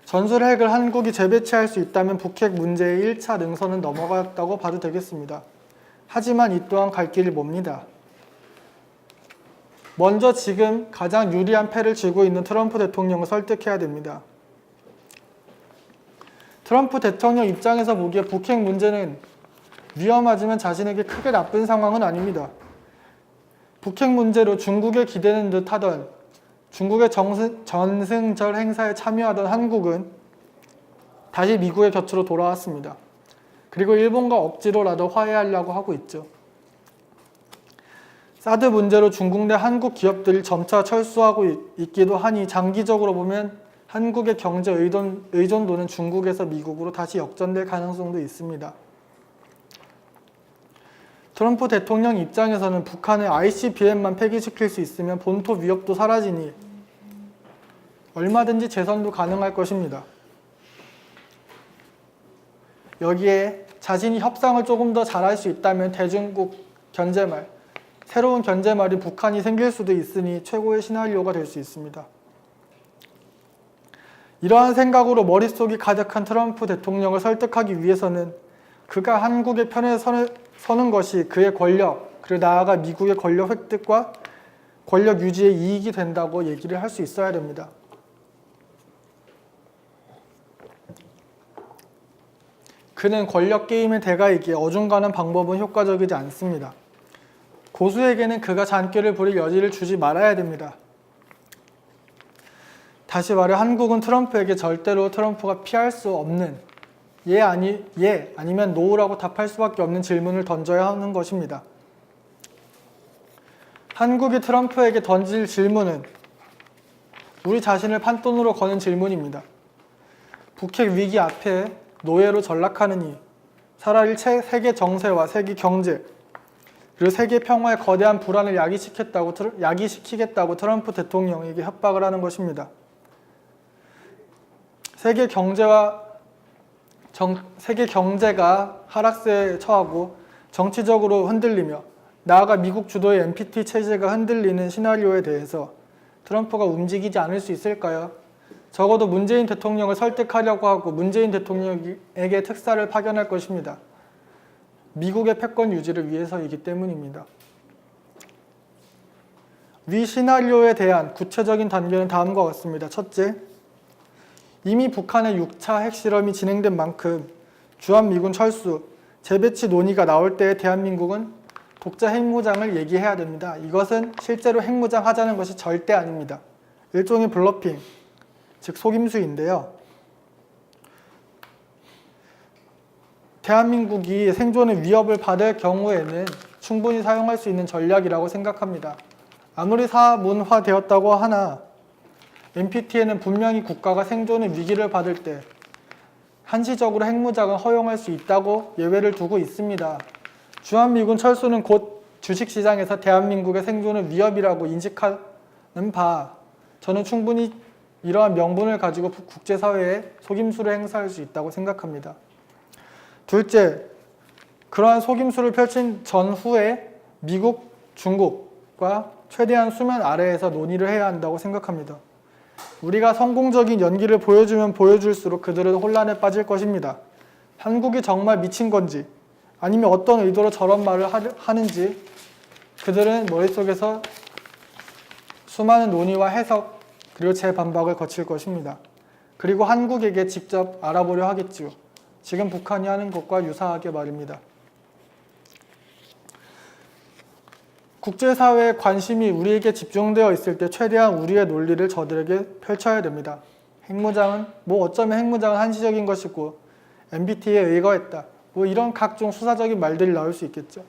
전술핵을 한국이 재배치할 수 있다면 북핵 문제의 1차 능선은 넘어갔다고 봐도 되겠습니다. 하지만 이 또한 갈 길이 멉니다. 먼저 지금 가장 유리한 패를 쥐고 있는 트럼프 대통령을 설득해야 됩니다. 트럼프 대통령 입장에서 보기에 북핵 문제는 위험하지만 자신에게 크게 나쁜 상황은 아닙니다. 북핵 문제로 중국에 기대는 듯 하던, 중국의 전승절 행사에 참여하던 한국은 다시 미국의 곁으로 돌아왔습니다. 그리고 일본과 억지로라도 화해하려고 하고 있죠. 사드 문제로 중국 내 한국 기업들이 점차 철수하고 있기도 하니 장기적으로 보면 한국의 경제 의존도는 중국에서 미국으로 다시 역전될 가능성도 있습니다. 트럼프 대통령 입장에서는 북한의 ICBM만 폐기시킬 수 있으면 본토 위협도 사라지니 얼마든지 재선도 가능할 것입니다. 여기에 자신이 협상을 조금 더 잘할 수 있다면 대중국 견제말, 새로운 견제말인 북한이 생길 수도 있으니 최고의 시나리오가 될 수 있습니다. 이러한 생각으로 머릿속이 가득한 트럼프 대통령을 설득하기 위해서는 그가 한국의 편에 서는 것이 그의 권력, 그리고 나아가 미국의 권력 획득과 권력 유지에 이익이 된다고 얘기를 할 수 있어야 됩니다. 그는 권력 게임의 대가이기에 어중간한 방법은 효과적이지 않습니다. 고수에게는 그가 잔꾀를 부릴 여지를 주지 말아야 됩니다. 다시 말해 한국은 트럼프에게 절대로 트럼프가 피할 수 없는 예 아니면 노라고 답할 수밖에 없는 질문을 던져야 하는 것입니다. 한국이 트럼프에게 던질 질문은 우리 자신을 판돈으로 거는 질문입니다. 북핵 위기 앞에 노예로 전락하느니 차라리 세계 정세와 세계 경제 그리고 세계 평화의 거대한 불안을 야기시키겠다고 트럼프 대통령에게 협박을 하는 것입니다. 세계 경제가 하락세에 처하고 정치적으로 흔들리며 나아가 미국 주도의 NPT 체제가 흔들리는 시나리오에 대해서 트럼프가 움직이지 않을 수 있을까요? 적어도 문재인 대통령을 설득하려고 하고 문재인 대통령에게 특사를 파견할 것입니다. 미국의 패권 유지를 위해서이기 때문입니다. 위 시나리오에 대한 구체적인 단계는 다음과 같습니다. 첫째, 이미 북한의 6차 핵실험이 진행된 만큼 주한미군 철수, 재배치 논의가 나올 때 대한민국은 독자 핵무장을 얘기해야 됩니다. 이것은 실제로 핵무장 하자는 것이 절대 아닙니다. 일종의 블러핑, 즉 속임수인데요. 대한민국이 생존의 위협을 받을 경우에는 충분히 사용할 수 있는 전략이라고 생각합니다. 아무리 사문화되었다고 하나 NPT에는 분명히 국가가 생존의 위기를 받을 때 한시적으로 핵무장을 허용할 수 있다고 예외를 두고 있습니다. 주한미군 철수는 곧 주식시장에서 대한민국의 생존의 위협이라고 인식하는 바 저는 충분히 이러한 명분을 가지고 국제사회에 속임수를 행사할 수 있다고 생각합니다. 둘째, 그러한 속임수를 펼친 전후에 미국, 중국과 최대한 수면 아래에서 논의를 해야 한다고 생각합니다. 우리가 성공적인 연기를 보여주면 보여줄수록 그들은 혼란에 빠질 것입니다. 한국이 정말 미친 건지 아니면 어떤 의도로 저런 말을 하는지 그들은 머릿속에서 수많은 논의와 해석 그리고 재반박을 거칠 것입니다. 그리고 한국에게 직접 알아보려 하겠지요. 지금 북한이 하는 것과 유사하게 말입니다. 국제사회의 관심이 우리에게 집중되어 있을 때 최대한 우리의 논리를 저들에게 펼쳐야 됩니다. 핵무장은 어쩌면 핵무장은 한시적인 것이고 NPT에 의거했다. 이런 각종 수사적인 말들이 나올 수 있겠죠.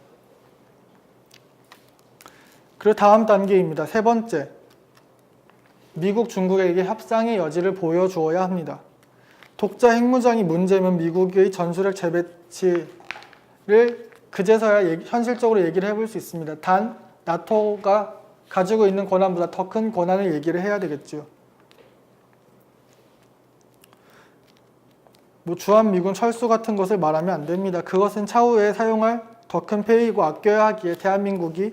그리고 다음 단계입니다. 세 번째, 미국, 중국에게 협상의 여지를 보여주어야 합니다. 독자 핵무장이 문제면 미국의 전술핵 재배치를 그제서야 현실적으로 얘기를 해볼 수 있습니다. 단 나토가 가지고 있는 권한보다 더 큰 권한을 얘기를 해야 되겠죠. 주한미군 철수 같은 것을 말하면 안 됩니다. 그것은 차후에 사용할 더 큰 페이고 아껴야 하기에 대한민국이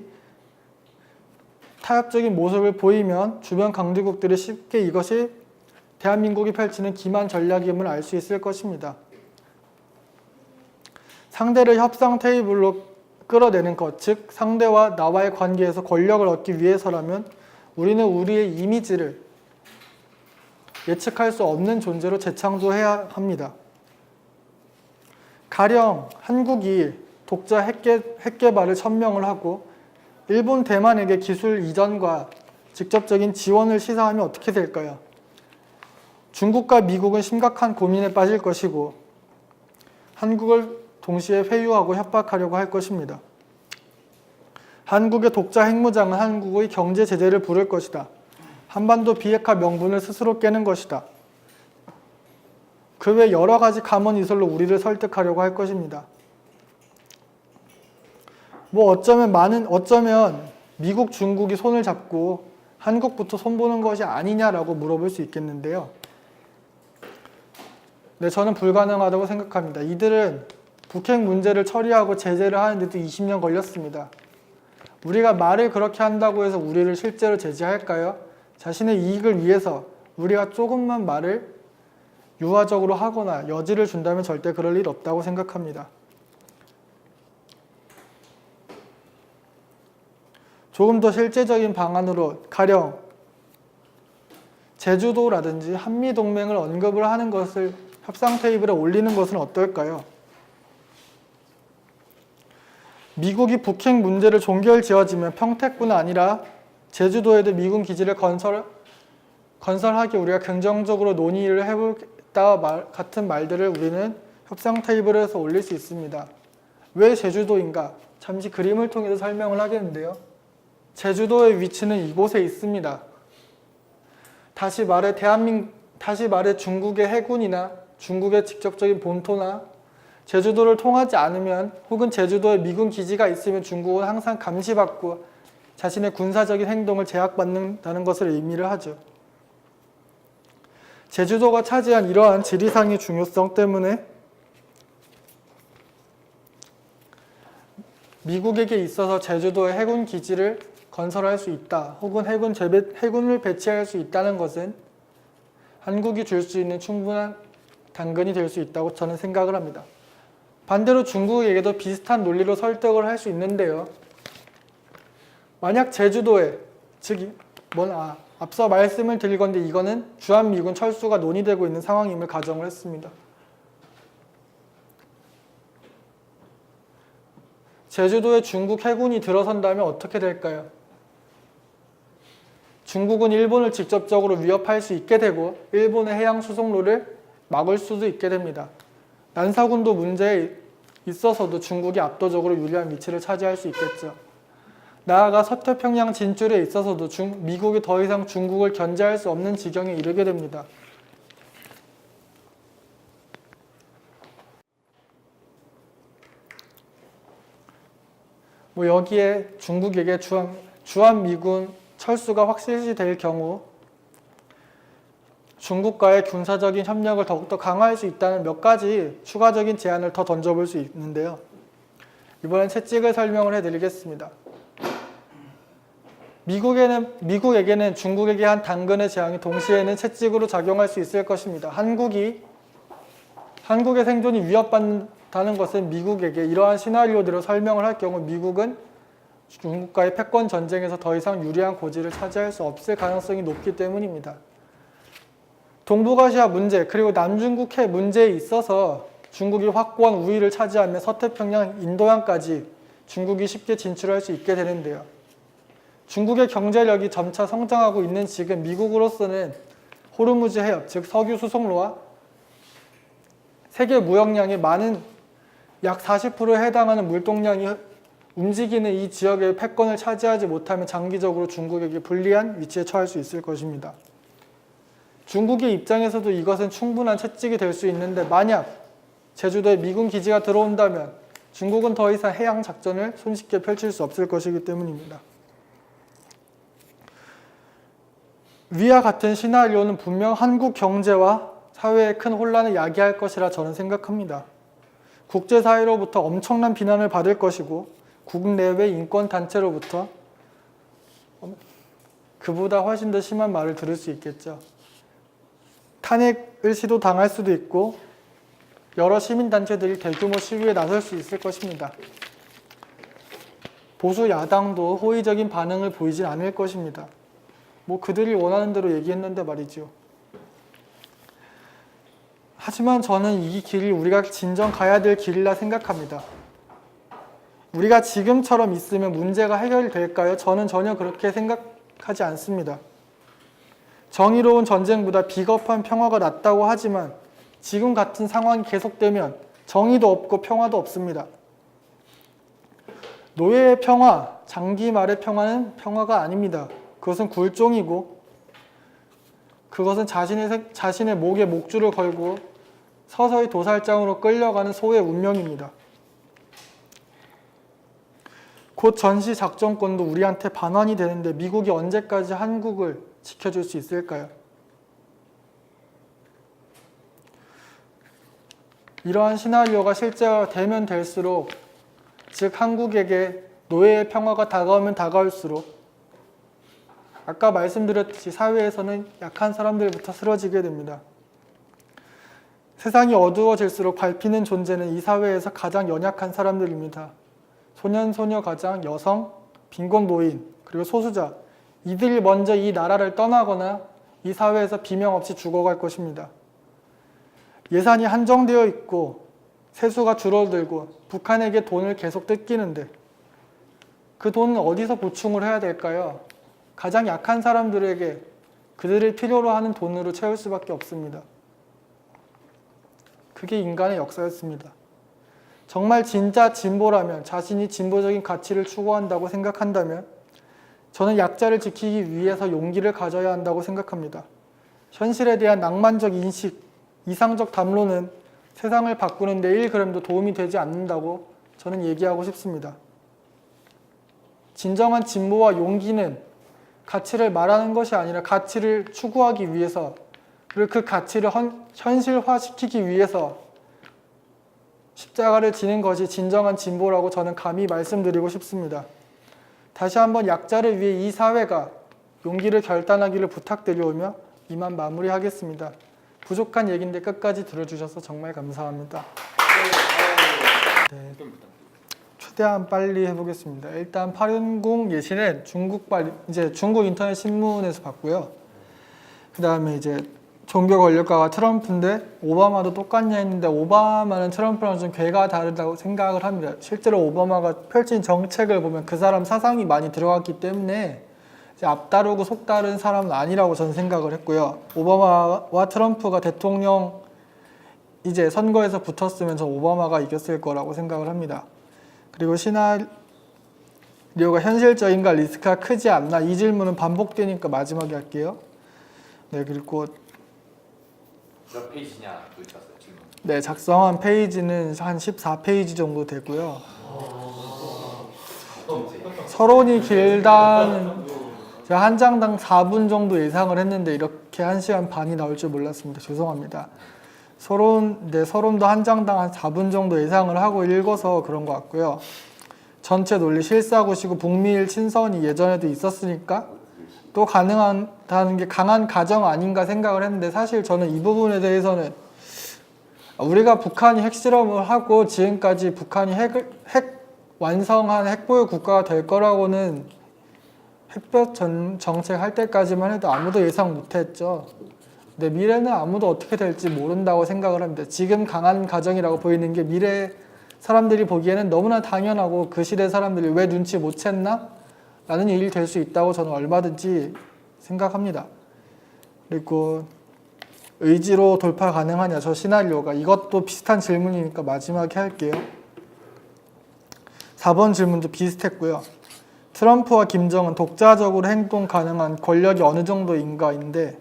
타협적인 모습을 보이면 주변 강대국들이 쉽게 이것이 대한민국이 펼치는 기만 전략임을 알 수 있을 것입니다. 상대를 협상 테이블로 끌어내는 것, 즉 상대와 나와의 관계에서 권력을 얻기 위해서라면 우리는 우리의 이미지를 예측할 수 없는 존재로 재창조해야 합니다. 가령 한국이 독자 핵개발을 천명을 하고 일본, 대만에게 기술 이전과 직접적인 지원을 시사하면 어떻게 될까요? 중국과 미국은 심각한 고민에 빠질 것이고 한국을 동시에 회유하고 협박하려고 할 것입니다. 한국의 독자 핵무장은 한국의 경제 제재를 부를 것이다. 한반도 비핵화 명분을 스스로 깨는 것이다. 그 외 여러 가지 감언이설로 우리를 설득하려고 할 것입니다. 어쩌면 미국, 중국이 손을 잡고 한국부터 손보는 것이 아니냐라고 물어볼 수 있겠는데요. 네, 저는 불가능하다고 생각합니다. 이들은 북핵 문제를 처리하고 제재를 하는데도 20년 걸렸습니다. 우리가 말을 그렇게 한다고 해서 우리를 실제로 제지할까요? 자신의 이익을 위해서 우리가 조금만 말을 유화적으로 하거나 여지를 준다면 절대 그럴 일 없다고 생각합니다. 조금 더 실제적인 방안으로 가령 제주도라든지 한미동맹을 언급을 하는 것을 협상 테이블에 올리는 것은 어떨까요? 미국이 북핵 문제를 종결지어지면 평택뿐 아니라 제주도에도 미군 기지를 건설하기 우리가 긍정적으로 논의를 해보겠다 같은 말들을 우리는 협상 테이블에서 올릴 수 있습니다. 왜 제주도인가? 잠시 그림을 통해서 설명을 하겠는데요. 제주도의 위치는 이곳에 있습니다. 다시 말해 중국의 해군이나 중국의 직접적인 본토나 제주도를 통하지 않으면 혹은 제주도에 미군 기지가 있으면 중국은 항상 감시받고 자신의 군사적인 행동을 제약받는다는 것을 의미를 하죠. 제주도가 차지한 이러한 지리상의 중요성 때문에 미국에게 있어서 제주도에 해군 기지를 건설할 수 있다 혹은 해군을 배치할 수 있다는 것은 한국이 줄 수 있는 충분한 당근이 될 수 있다고 저는 생각을 합니다. 반대로 중국에게도 비슷한 논리로 설득을 할 수 있는데요. 만약 제주도에 앞서 말씀을 드릴 건데 이거는 주한미군 철수가 논의되고 있는 상황임을 가정을 했습니다. 제주도에 중국 해군이 들어선다면 어떻게 될까요? 중국은 일본을 직접적으로 위협할 수 있게 되고 일본의 해양 수송로를 막을 수도 있게 됩니다. 난사군도 문제에 있어서도 중국이 압도적으로 유리한 위치를 차지할 수 있겠죠. 나아가 서태평양 진출에 있어서도 미국이 더 이상 중국을 견제할 수 없는 지경에 이르게 됩니다. 여기에 중국에게 주한미군 철수가 확실시 될 경우 중국과의 군사적인 협력을 더욱더 강화할 수 있다는 몇 가지 추가적인 제안을 더 던져볼 수 있는데요. 이번엔 채찍을 설명을 해드리겠습니다. 미국에게는 중국에게 한 당근의 재앙이 동시에는 채찍으로 작용할 수 있을 것입니다. 한국의 생존이 위협받는다는 것은 미국에게 이러한 시나리오대로 설명을 할 경우 미국은 중국과의 패권 전쟁에서 더 이상 유리한 고지를 차지할 수 없을 가능성이 높기 때문입니다. 동북아시아 문제 그리고 남중국 해 문제에 있어서 중국이 확고한 우위를 차지하며 서태평양, 인도양까지 중국이 쉽게 진출할 수 있게 되는데요. 중국의 경제력이 점차 성장하고 있는 지금 미국으로서는 호르무즈 해협, 즉 석유 수송로와 세계 무역량의 많은 약 40%에 해당하는 물동량이 움직이는 이 지역의 패권을 차지하지 못하면 장기적으로 중국에게 불리한 위치에 처할 수 있을 것입니다. 중국의 입장에서도 이것은 충분한 채찍이 될 수 있는데 만약 제주도에 미군 기지가 들어온다면 중국은 더 이상 해양 작전을 손쉽게 펼칠 수 없을 것이기 때문입니다. 위와 같은 시나리오는 분명 한국 경제와 사회에 큰 혼란을 야기할 것이라 저는 생각합니다. 국제사회로부터 엄청난 비난을 받을 것이고 국내외 인권단체로부터 그보다 훨씬 더 심한 말을 들을 수 있겠죠. 탄핵을 시도당할 수도 있고 여러 시민단체들이 대규모 시위에 나설 수 있을 것입니다. 보수 야당도 호의적인 반응을 보이진 않을 것입니다. 그들이 원하는 대로 얘기했는데 말이죠. 하지만 저는 이 길이 우리가 진정 가야 될 길이라 생각합니다. 우리가 지금처럼 있으면 문제가 해결될까요? 저는 전혀 그렇게 생각하지 않습니다. 정의로운 전쟁보다 비겁한 평화가 낫다고 하지만 지금 같은 상황이 계속되면 정의도 없고 평화도 없습니다. 노예의 평화, 장기 말의 평화는 평화가 아닙니다. 그것은 굴종이고 그것은 자신의 목에 목줄을 걸고 서서히 도살장으로 끌려가는 소의 운명입니다. 곧 전시작전권도 우리한테 반환이 되는데 미국이 언제까지 한국을 지켜줄 수 있을까요? 이러한 시나리오가 실제가 되면 될수록 즉 한국에게 노예의 평화가 다가오면 다가올수록 아까 말씀드렸듯이 사회에서는 약한 사람들부터 쓰러지게 됩니다. 세상이 어두워질수록 밟히는 존재는 이 사회에서 가장 연약한 사람들입니다. 소년, 소녀, 가장, 여성, 빈곤 노인, 그리고 소수자, 이들이 먼저 이 나라를 떠나거나 이 사회에서 비명 없이 죽어갈 것입니다. 예산이 한정되어 있고 세수가 줄어들고 북한에게 돈을 계속 뜯기는데 그 돈은 어디서 보충을 해야 될까요? 가장 약한 사람들에게 그들을 필요로 하는 돈으로 채울 수밖에 없습니다. 그게 인간의 역사였습니다. 정말 진짜 진보라면, 자신이 진보적인 가치를 추구한다고 생각한다면 저는 약자를 지키기 위해서 용기를 가져야 한다고 생각합니다. 현실에 대한 낭만적 인식, 이상적 담론은 세상을 바꾸는 데 1g도 도움이 되지 않는다고 저는 얘기하고 싶습니다. 진정한 진보와 용기는 가치를 말하는 것이 아니라 가치를 추구하기 위해서, 그리고 그 가치를 현실화시키기 위해서 십자가를 지는 것이 진정한 진보라고 저는 감히 말씀드리고 싶습니다. 다시 한번 약자를 위해 이 사회가 용기를 결단하기를 부탁드리오며 이만 마무리하겠습니다. 부족한 얘기인데 끝까지 들어주셔서 정말 감사합니다. 네, 최대한 빨리 해보겠습니다. 일단 810 예시는 중국 인터넷 신문에서 봤고요. 그 다음에 이제 종교 권력가가 트럼프인데 오바마도 똑같냐 했는데 오바마는 트럼프랑 좀 궤가 다르다고 생각을 합니다. 실제로 오바마가 펼친 정책을 보면 그 사람 사상이 많이 들어갔기 때문에 이제 앞다르고 속다른 사람은 아니라고 저는 생각을 했고요. 오바마와 트럼프가 대통령 이제 선거에서 붙었으면 저 오바마가 이겼을 거라고 생각을 합니다. 그리고 시나리오가 현실적인가 리스크가 크지 않나, 이 질문은 반복되니까 마지막에 할게요. 네, 그리고 몇 페이지냐 또 있었어요 질문. 네, 작성한 페이지는 한 14페이지 정도 되고요. 서론이 길다는 제가 한 장당 4분 정도 예상을 했는데 이렇게 1시간 반이 나올 줄 몰랐습니다. 죄송합니다. 서론도 한 장당 한 4분 정도 예상을 하고 읽어서 그런 것 같고요. 전체 논리 실사구시고 북미일 친선이 예전에도 있었으니까 또 가능하다는 게 강한 가정 아닌가 생각을 했는데, 사실 저는 이 부분에 대해서는 우리가 북한이 핵실험을 하고 지금까지 북한이 핵 완성한 핵보유 국가가 될 거라고는 핵벽 정책 할 때까지만 해도 아무도 예상 못했죠. 근데 미래는 아무도 어떻게 될지 모른다고 생각을 합니다. 지금 강한 가정이라고 보이는 게 미래 사람들이 보기에는 너무나 당연하고 그 시대 사람들이 왜 눈치 못 챘나? 라는 일이 될 수 있다고 저는 얼마든지 생각합니다. 그리고 의지로 돌파 가능하냐, 저 시나리오가, 이것도 비슷한 질문이니까 마지막에 할게요. 4번 질문도 비슷했고요. 트럼프와 김정은 독자적으로 행동 가능한 권력이 어느 정도인가인데,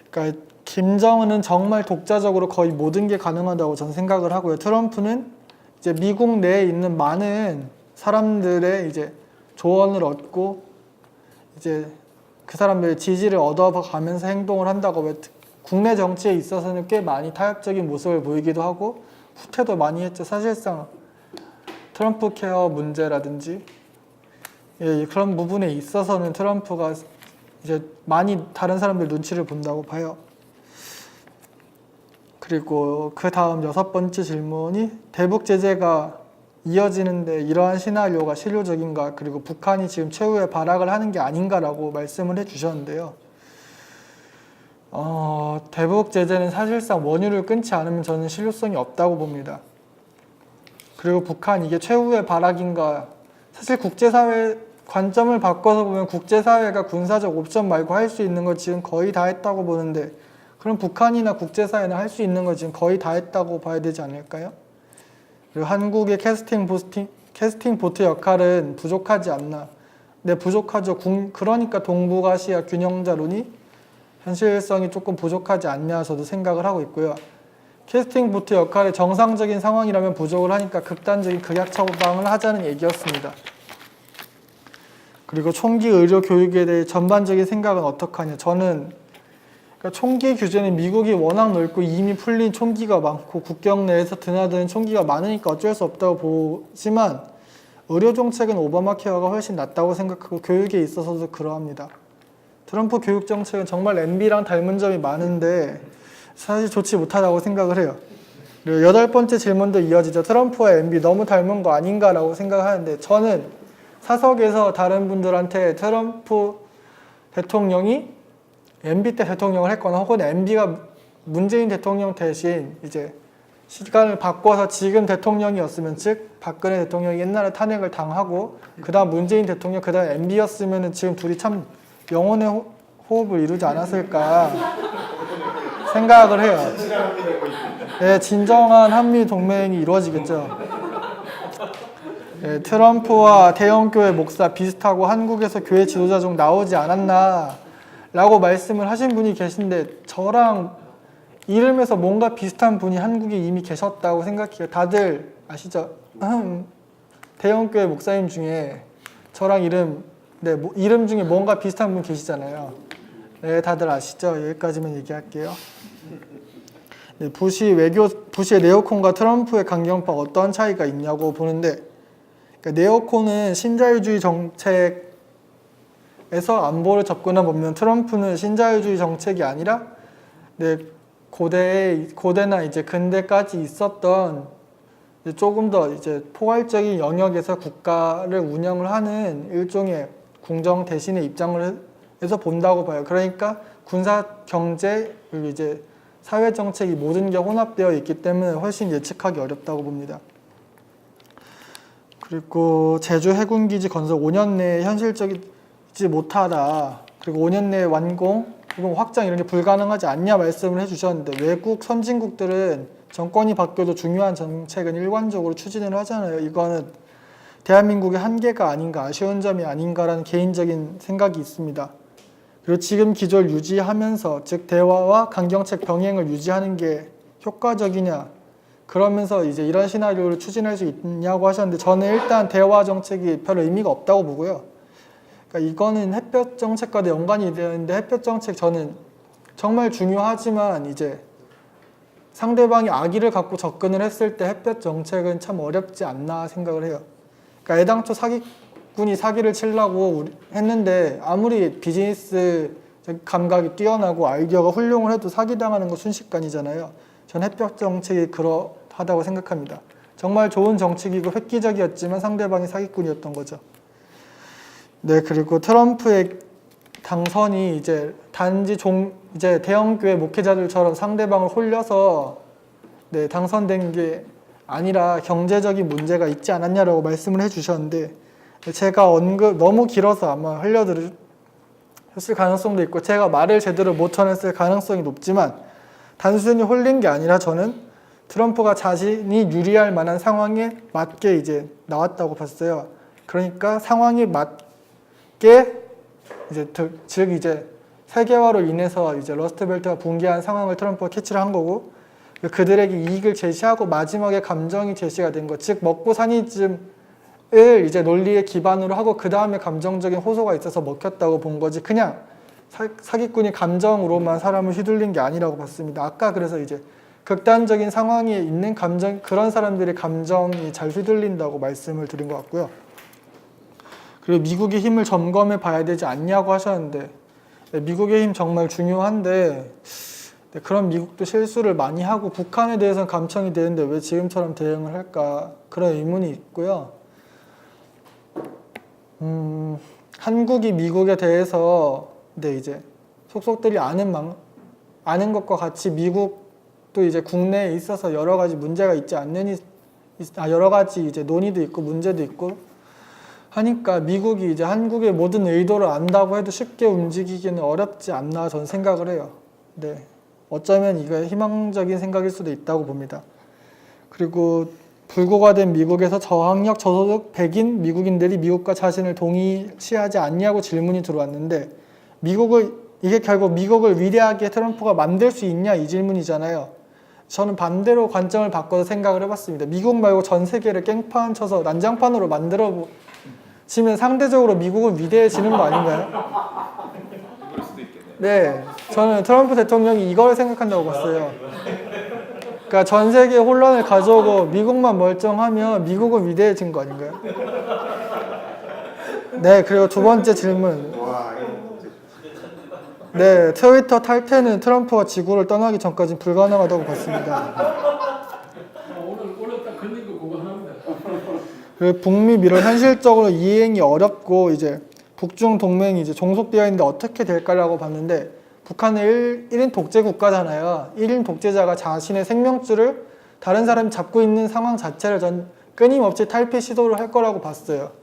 그러니까 김정은은 정말 독자적으로 거의 모든 게 가능하다고 저는 생각을 하고요. 트럼프는 이제 미국 내에 있는 많은 사람들의 이제 조언을 얻고 이제 그 사람들의 지지를 얻어가면서 행동을 한다고, 왜 국내 정치에 있어서는 꽤 많이 타협적인 모습을 보이기도 하고 후퇴도 많이 했죠. 사실상 트럼프 케어 문제라든지 그런 부분에 있어서는 트럼프가 이제 많이 다른 사람들 눈치를 본다고 봐요. 그리고 그 다음 6번째 질문이 대북 제재가 이어지는데 이러한 시나리오가 실효적인가, 그리고 북한이 지금 최후의 발악을 하는 게 아닌가라고 말씀을 해주셨는데요. 대북 제재는 사실상 원유를 끊지 않으면 저는 실효성이 없다고 봅니다. 그리고 북한 이게 최후의 발악인가, 사실 국제사회 관점을 바꿔서 보면 국제사회가 군사적 옵션 말고 할 수 있는 거 지금 거의 다 했다고 보는데, 그럼 북한이나 국제사회는 할 수 있는 거 지금 거의 다 했다고 봐야 되지 않을까요? 그리고 한국의 캐스팅 보트 역할은 부족하지 않나. 네, 부족하죠. 그러니까 동북아시아 균형자론이 현실성이 조금 부족하지 않냐 저도 생각을 하고 있고요. 캐스팅 보트 역할의 정상적인 상황이라면 부족을 하니까 극단적인 극약 처방을 하자는 얘기였습니다. 그리고 총기 의료 교육에 대해 전반적인 생각은 어떡하냐. 저는 그러니까 총기 규제는 미국이 워낙 넓고 이미 풀린 총기가 많고 국경 내에서 드나드는 총기가 많으니까 어쩔 수 없다고 보지만, 의료 정책은 오바마 케어가 훨씬 낫다고 생각하고 교육에 있어서도 그러합니다. 트럼프 교육 정책은 정말 MB랑 닮은 점이 많은데 사실 좋지 못하다고 생각을 해요. 그리고 8번째 질문도 이어지죠. 트럼프와 MB 너무 닮은 거 아닌가라고 생각하는데 저는 사석에서 다른 분들한테 트럼프 대통령이 MB 때 대통령을 했거나 혹은 MB가 문재인 대통령 대신 이제 시간을 바꿔서 지금 대통령이었으면 즉 박근혜 대통령이 옛날에 탄핵을 당하고 그 다음 문재인 대통령 그 다음 MB였으면 지금 둘이 참 영혼의 호흡을 이루지 않았을까 생각을 해요. 네, 진정한 한미 동맹이 이루어지겠죠. 네, 트럼프와 대형교회 목사 비슷하고 한국에서 교회 지도자 중 나오지 않았나 라고 말씀을 하신 분이 계신데 저랑 이름에서 뭔가 비슷한 분이 한국에 이미 계셨다고 생각해요. 다들 아시죠? 대형교회 목사님 중에 저랑 이름 중에 뭔가 비슷한 분 계시잖아요. 네, 다들 아시죠? 여기까지만 얘기할게요. 네, 부시의 네오콘과 트럼프의 강경파 어떤 차이가 있냐고 보는데 그러니까 네오콘은 신자유주의 정책에서 안보를 접근해 보면 트럼프는 신자유주의 정책이 아니라 고대나 이제 근대까지 있었던 이제 조금 더 이제 포괄적인 영역에서 국가를 운영을 하는 일종의 궁정 대신의 입장을 해서 본다고 봐요. 그러니까 군사, 경제, 그리고 이제 사회 정책이 모든 게 혼합되어 있기 때문에 훨씬 예측하기 어렵다고 봅니다. 그리고 제주 해군기지 건설 5년 내에 현실적이지 못하다. 그리고 5년 내에 완공, 그리고 확장 이런 게 불가능하지 않냐 말씀을 해주셨는데 외국 선진국들은 정권이 바뀌어도 중요한 정책은 일관적으로 추진을 하잖아요. 이거는 대한민국의 한계가 아닌가, 아쉬운 점이 아닌가라는 개인적인 생각이 있습니다. 그리고 지금 기조를 유지하면서 즉 대화와 강경책 병행을 유지하는 게 효과적이냐 그러면서 이제 이런 시나리오를 추진할 수 있냐고 하셨는데 저는 일단 대화 정책이 별 의미가 없다고 보고요. 그러니까 이거는 햇볕 정책과도 연관이 되는데 햇볕 정책 저는 정말 중요하지만 이제 상대방이 악의를 갖고 접근을 했을 때 햇볕 정책은 참 어렵지 않나 생각을 해요. 그러니까 애당초 사기꾼이 사기를 치려고 했는데 아무리 비즈니스 감각이 뛰어나고 아이디어가 훌륭을 해도 사기당하는 거 순식간이잖아요. 전 햇볕 정책이 그러하다고 생각합니다. 정말 좋은 정책이고 획기적이었지만 상대방이 사기꾼이었던 거죠. 네, 그리고 트럼프의 당선이 이제 단지 이제 대형교회 목회자들처럼 상대방을 홀려서 당선된 게 아니라 경제적인 문제가 있지 않았냐라고 말씀을 해주셨는데 제가 너무 길어서 아마 흘려들었을 가능성도 있고 제가 말을 제대로 못 전했을 가능성이 높지만 단순히 홀린 게 아니라 저는 트럼프가 자신이 유리할 만한 상황에 맞게 이제 나왔다고 봤어요. 그러니까 상황에 맞게 즉 이제 세계화로 인해서 이제 러스트벨트가 붕괴한 상황을 트럼프가 캐치를 한 거고 그들에게 이익을 제시하고 마지막에 감정이 제시가 된 것, 즉 먹고 사니즘을 이제 논리의 기반으로 하고 그 다음에 감정적인 호소가 있어서 먹혔다고 본 거지 그냥 사기꾼이 감정으로만 사람을 휘둘린 게 아니라고 봤습니다. 아까 그래서 이제 극단적인 상황에 있는 그런 사람들의 감정이 잘 휘둘린다고 말씀을 드린 것 같고요. 그리고 미국의 힘을 점검해 봐야 되지 않냐고 하셨는데 미국의 힘 정말 중요한데 그런 미국도 실수를 많이 하고 북한에 대해서는 감청이 되는데 왜 지금처럼 대응을 할까 그런 의문이 있고요. 한국이 미국에 대해서 이제 속속들이 아는 것과 같이 미국도 이제 국내에 있어서 여러 가지 문제가 있지 않는 여러 가지 이제 논의도 있고 문제도 있고 하니까 미국이 이제 한국의 모든 의도를 안다고 해도 쉽게 움직이기는 어렵지 않나 저는 생각을 해요. 네, 어쩌면 이거 희망적인 생각일 수도 있다고 봅니다. 그리고 불구가 된 미국에서 저학력 저소득 백인 미국인들이 미국과 자신을 동일시하지 않냐고 질문이 들어왔는데 이게 결국 미국을 위대하게 트럼프가 만들 수 있냐 이 질문이잖아요. 저는 반대로 관점을 바꿔서 생각을 해봤습니다. 미국 말고 전 세계를 깽판 쳐서 난장판으로 만들어지면 상대적으로 미국은 위대해지는 거 아닌가요? 네, 저는 트럼프 대통령이 이걸 생각한다고 봤어요. 그러니까 전 세계에 혼란을 가져오고 미국만 멀쩡하면 미국은 위대해진 거 아닌가요? 네, 그리고 두 번째 질문. 와, 네, 트위터 탈퇴는 트럼프가 지구를 떠나기 전까지 불가능하다고 봤습니다. 오늘 딱 걸린 거 그거 하나입니다. 그 북미 미를 현실적으로 이행이 어렵고 이제 북중 동맹이 이제 종속되어 있는데 어떻게 될까라고 봤는데 북한은 1인 독재 국가잖아요. 1인 독재자가 자신의 생명줄을 다른 사람이 잡고 있는 상황 자체를 전 끊임없이 탈피 시도를 할 거라고 봤어요.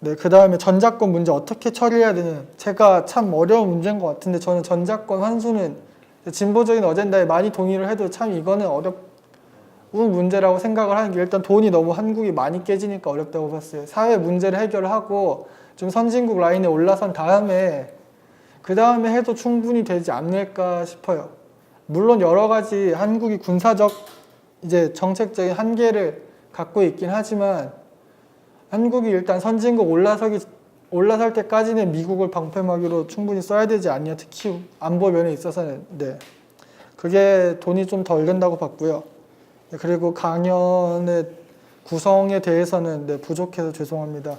네, 그 다음에 전자권 문제 어떻게 처리해야 되는 제가 참 어려운 문제인 것 같은데 저는 전자권 환수는 진보적인 어젠다에 많이 동의를 해도 참 이거는 어려운 문제라고 생각을 하는 게 일단 돈이 너무 한국이 많이 깨지니까 어렵다고 봤어요. 사회 문제를 해결하고 좀 선진국 라인에 올라선 다음에 그 다음에 해도 충분히 되지 않을까 싶어요. 물론 여러 가지 한국이 군사적 이제 정책적인 한계를 갖고 있긴 하지만 한국이 일단 선진국 올라설 때까지는 미국을 방패막이로 충분히 써야 되지 않냐. 특히 안보 면에 있어서는 네. 그게 돈이 좀 덜 든다고 봤고요. 네, 그리고 강연의 구성에 대해서는 네, 부족해서 죄송합니다.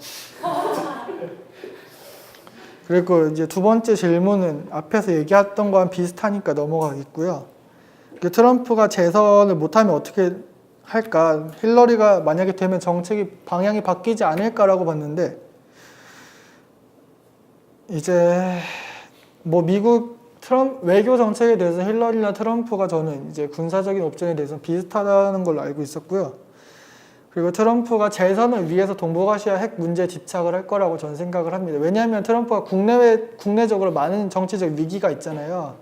그리고 이제 두 번째 질문은 앞에서 얘기했던 거랑 비슷하니까 넘어가겠고요. 트럼프가 재선을 못하면 어떻게 할까? 힐러리가 만약에 되면 정책이 방향이 바뀌지 않을까라고 봤는데 이제 뭐 미국 외교 정책에 대해서 힐러리나 트럼프가 저는 이제 군사적인 옵션에 대해서 비슷하다는 걸로 알고 있었고요. 그리고 트럼프가 재선을 위해서 동북아시아 핵 문제에 집착을 할 거라고 저는 생각을 합니다. 왜냐하면 트럼프가 국내적으로 많은 정치적 위기가 있잖아요.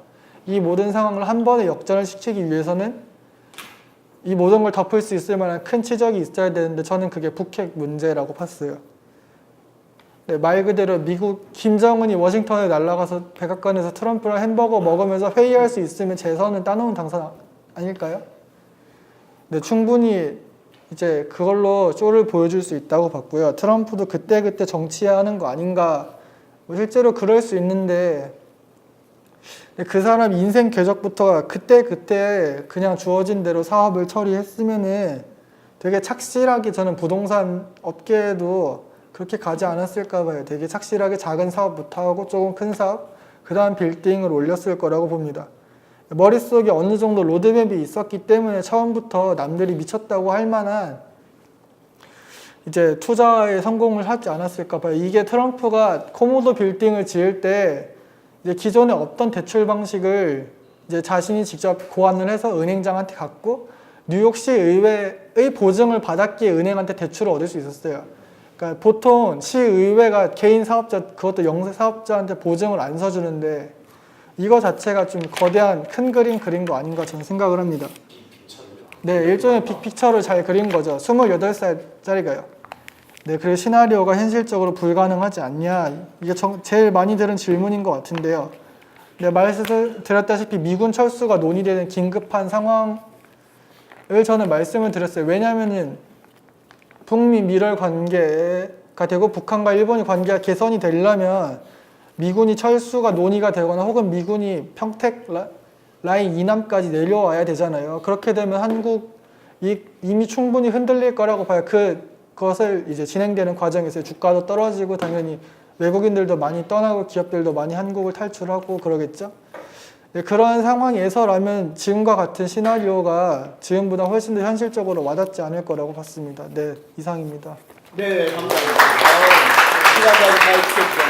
이 모든 상황을 한 번에 역전을 시키기 위해서는 이 모든 걸 덮을 수 있을 만한 큰 치적이 있어야 되는데 저는 그게 북핵 문제라고 봤어요. 네, 말 그대로 미국 김정은이 워싱턴에 날아가서 백악관에서 트럼프랑 햄버거 먹으면서 회의할 수 있으면 재선은 따놓은 당선 아닐까요? 네, 충분히 이제 그걸로 쇼를 보여줄 수 있다고 봤고요. 트럼프도 그때그때 정치하는 거 아닌가. 뭐 실제로 그럴 수 있는데 그 사람 인생 궤적부터 그때 그냥 주어진 대로 사업을 처리했으면은 되게 착실하게 저는 부동산 업계에도 그렇게 가지 않았을까 봐요. 되게 착실하게 작은 사업부터 하고 조금 큰 사업, 그 다음 빌딩을 올렸을 거라고 봅니다. 머릿속에 어느 정도 로드맵이 있었기 때문에 처음부터 남들이 미쳤다고 할 만한 이제 투자에 성공을 하지 않았을까 봐요. 이게 트럼프가 코모도 빌딩을 지을 때 이제 기존에 없던 대출 방식을 이제 자신이 직접 고안을 해서 은행장한테 갖고 뉴욕시 의회의 보증을 받았기에 은행한테 대출을 얻을 수 있었어요. 그러니까 보통 시의회가 개인 사업자, 그것도 영세 사업자한테 보증을 안 서주는데 이거 자체가 좀 거대한 큰 그림 그린 거 아닌가 저는 생각을 합니다. 네, 일종의 빅픽처를 잘 그린 거죠. 28살짜리가요. 네, 그리고 시나리오가 현실적으로 불가능하지 않냐. 이게 제일 많이 들은 질문인 것 같은데요. 네, 말씀드렸다시피 미군 철수가 논의되는 긴급한 상황을 저는 말씀을 드렸어요. 왜냐하면은 북미 미럴 관계가 되고 북한과 일본의 관계가 개선이 되려면 미군이 철수가 논의가 되거나 혹은 미군이 평택 라인 이남까지 내려와야 되잖아요. 그렇게 되면 한국이 이미 충분히 흔들릴 거라고 봐요. 그것을 이제 진행되는 과정에서 주가도 떨어지고 당연히 외국인들도 많이 떠나고 기업들도 많이 한국을 탈출하고 그러겠죠. 네, 그런 상황에서라면 지금과 같은 시나리오가 지금보다 훨씬 더 현실적으로 와닿지 않을 거라고 봤습니다. 네, 이상입니다. 네, 감사합니다. 시간까지 잘 지켰죠.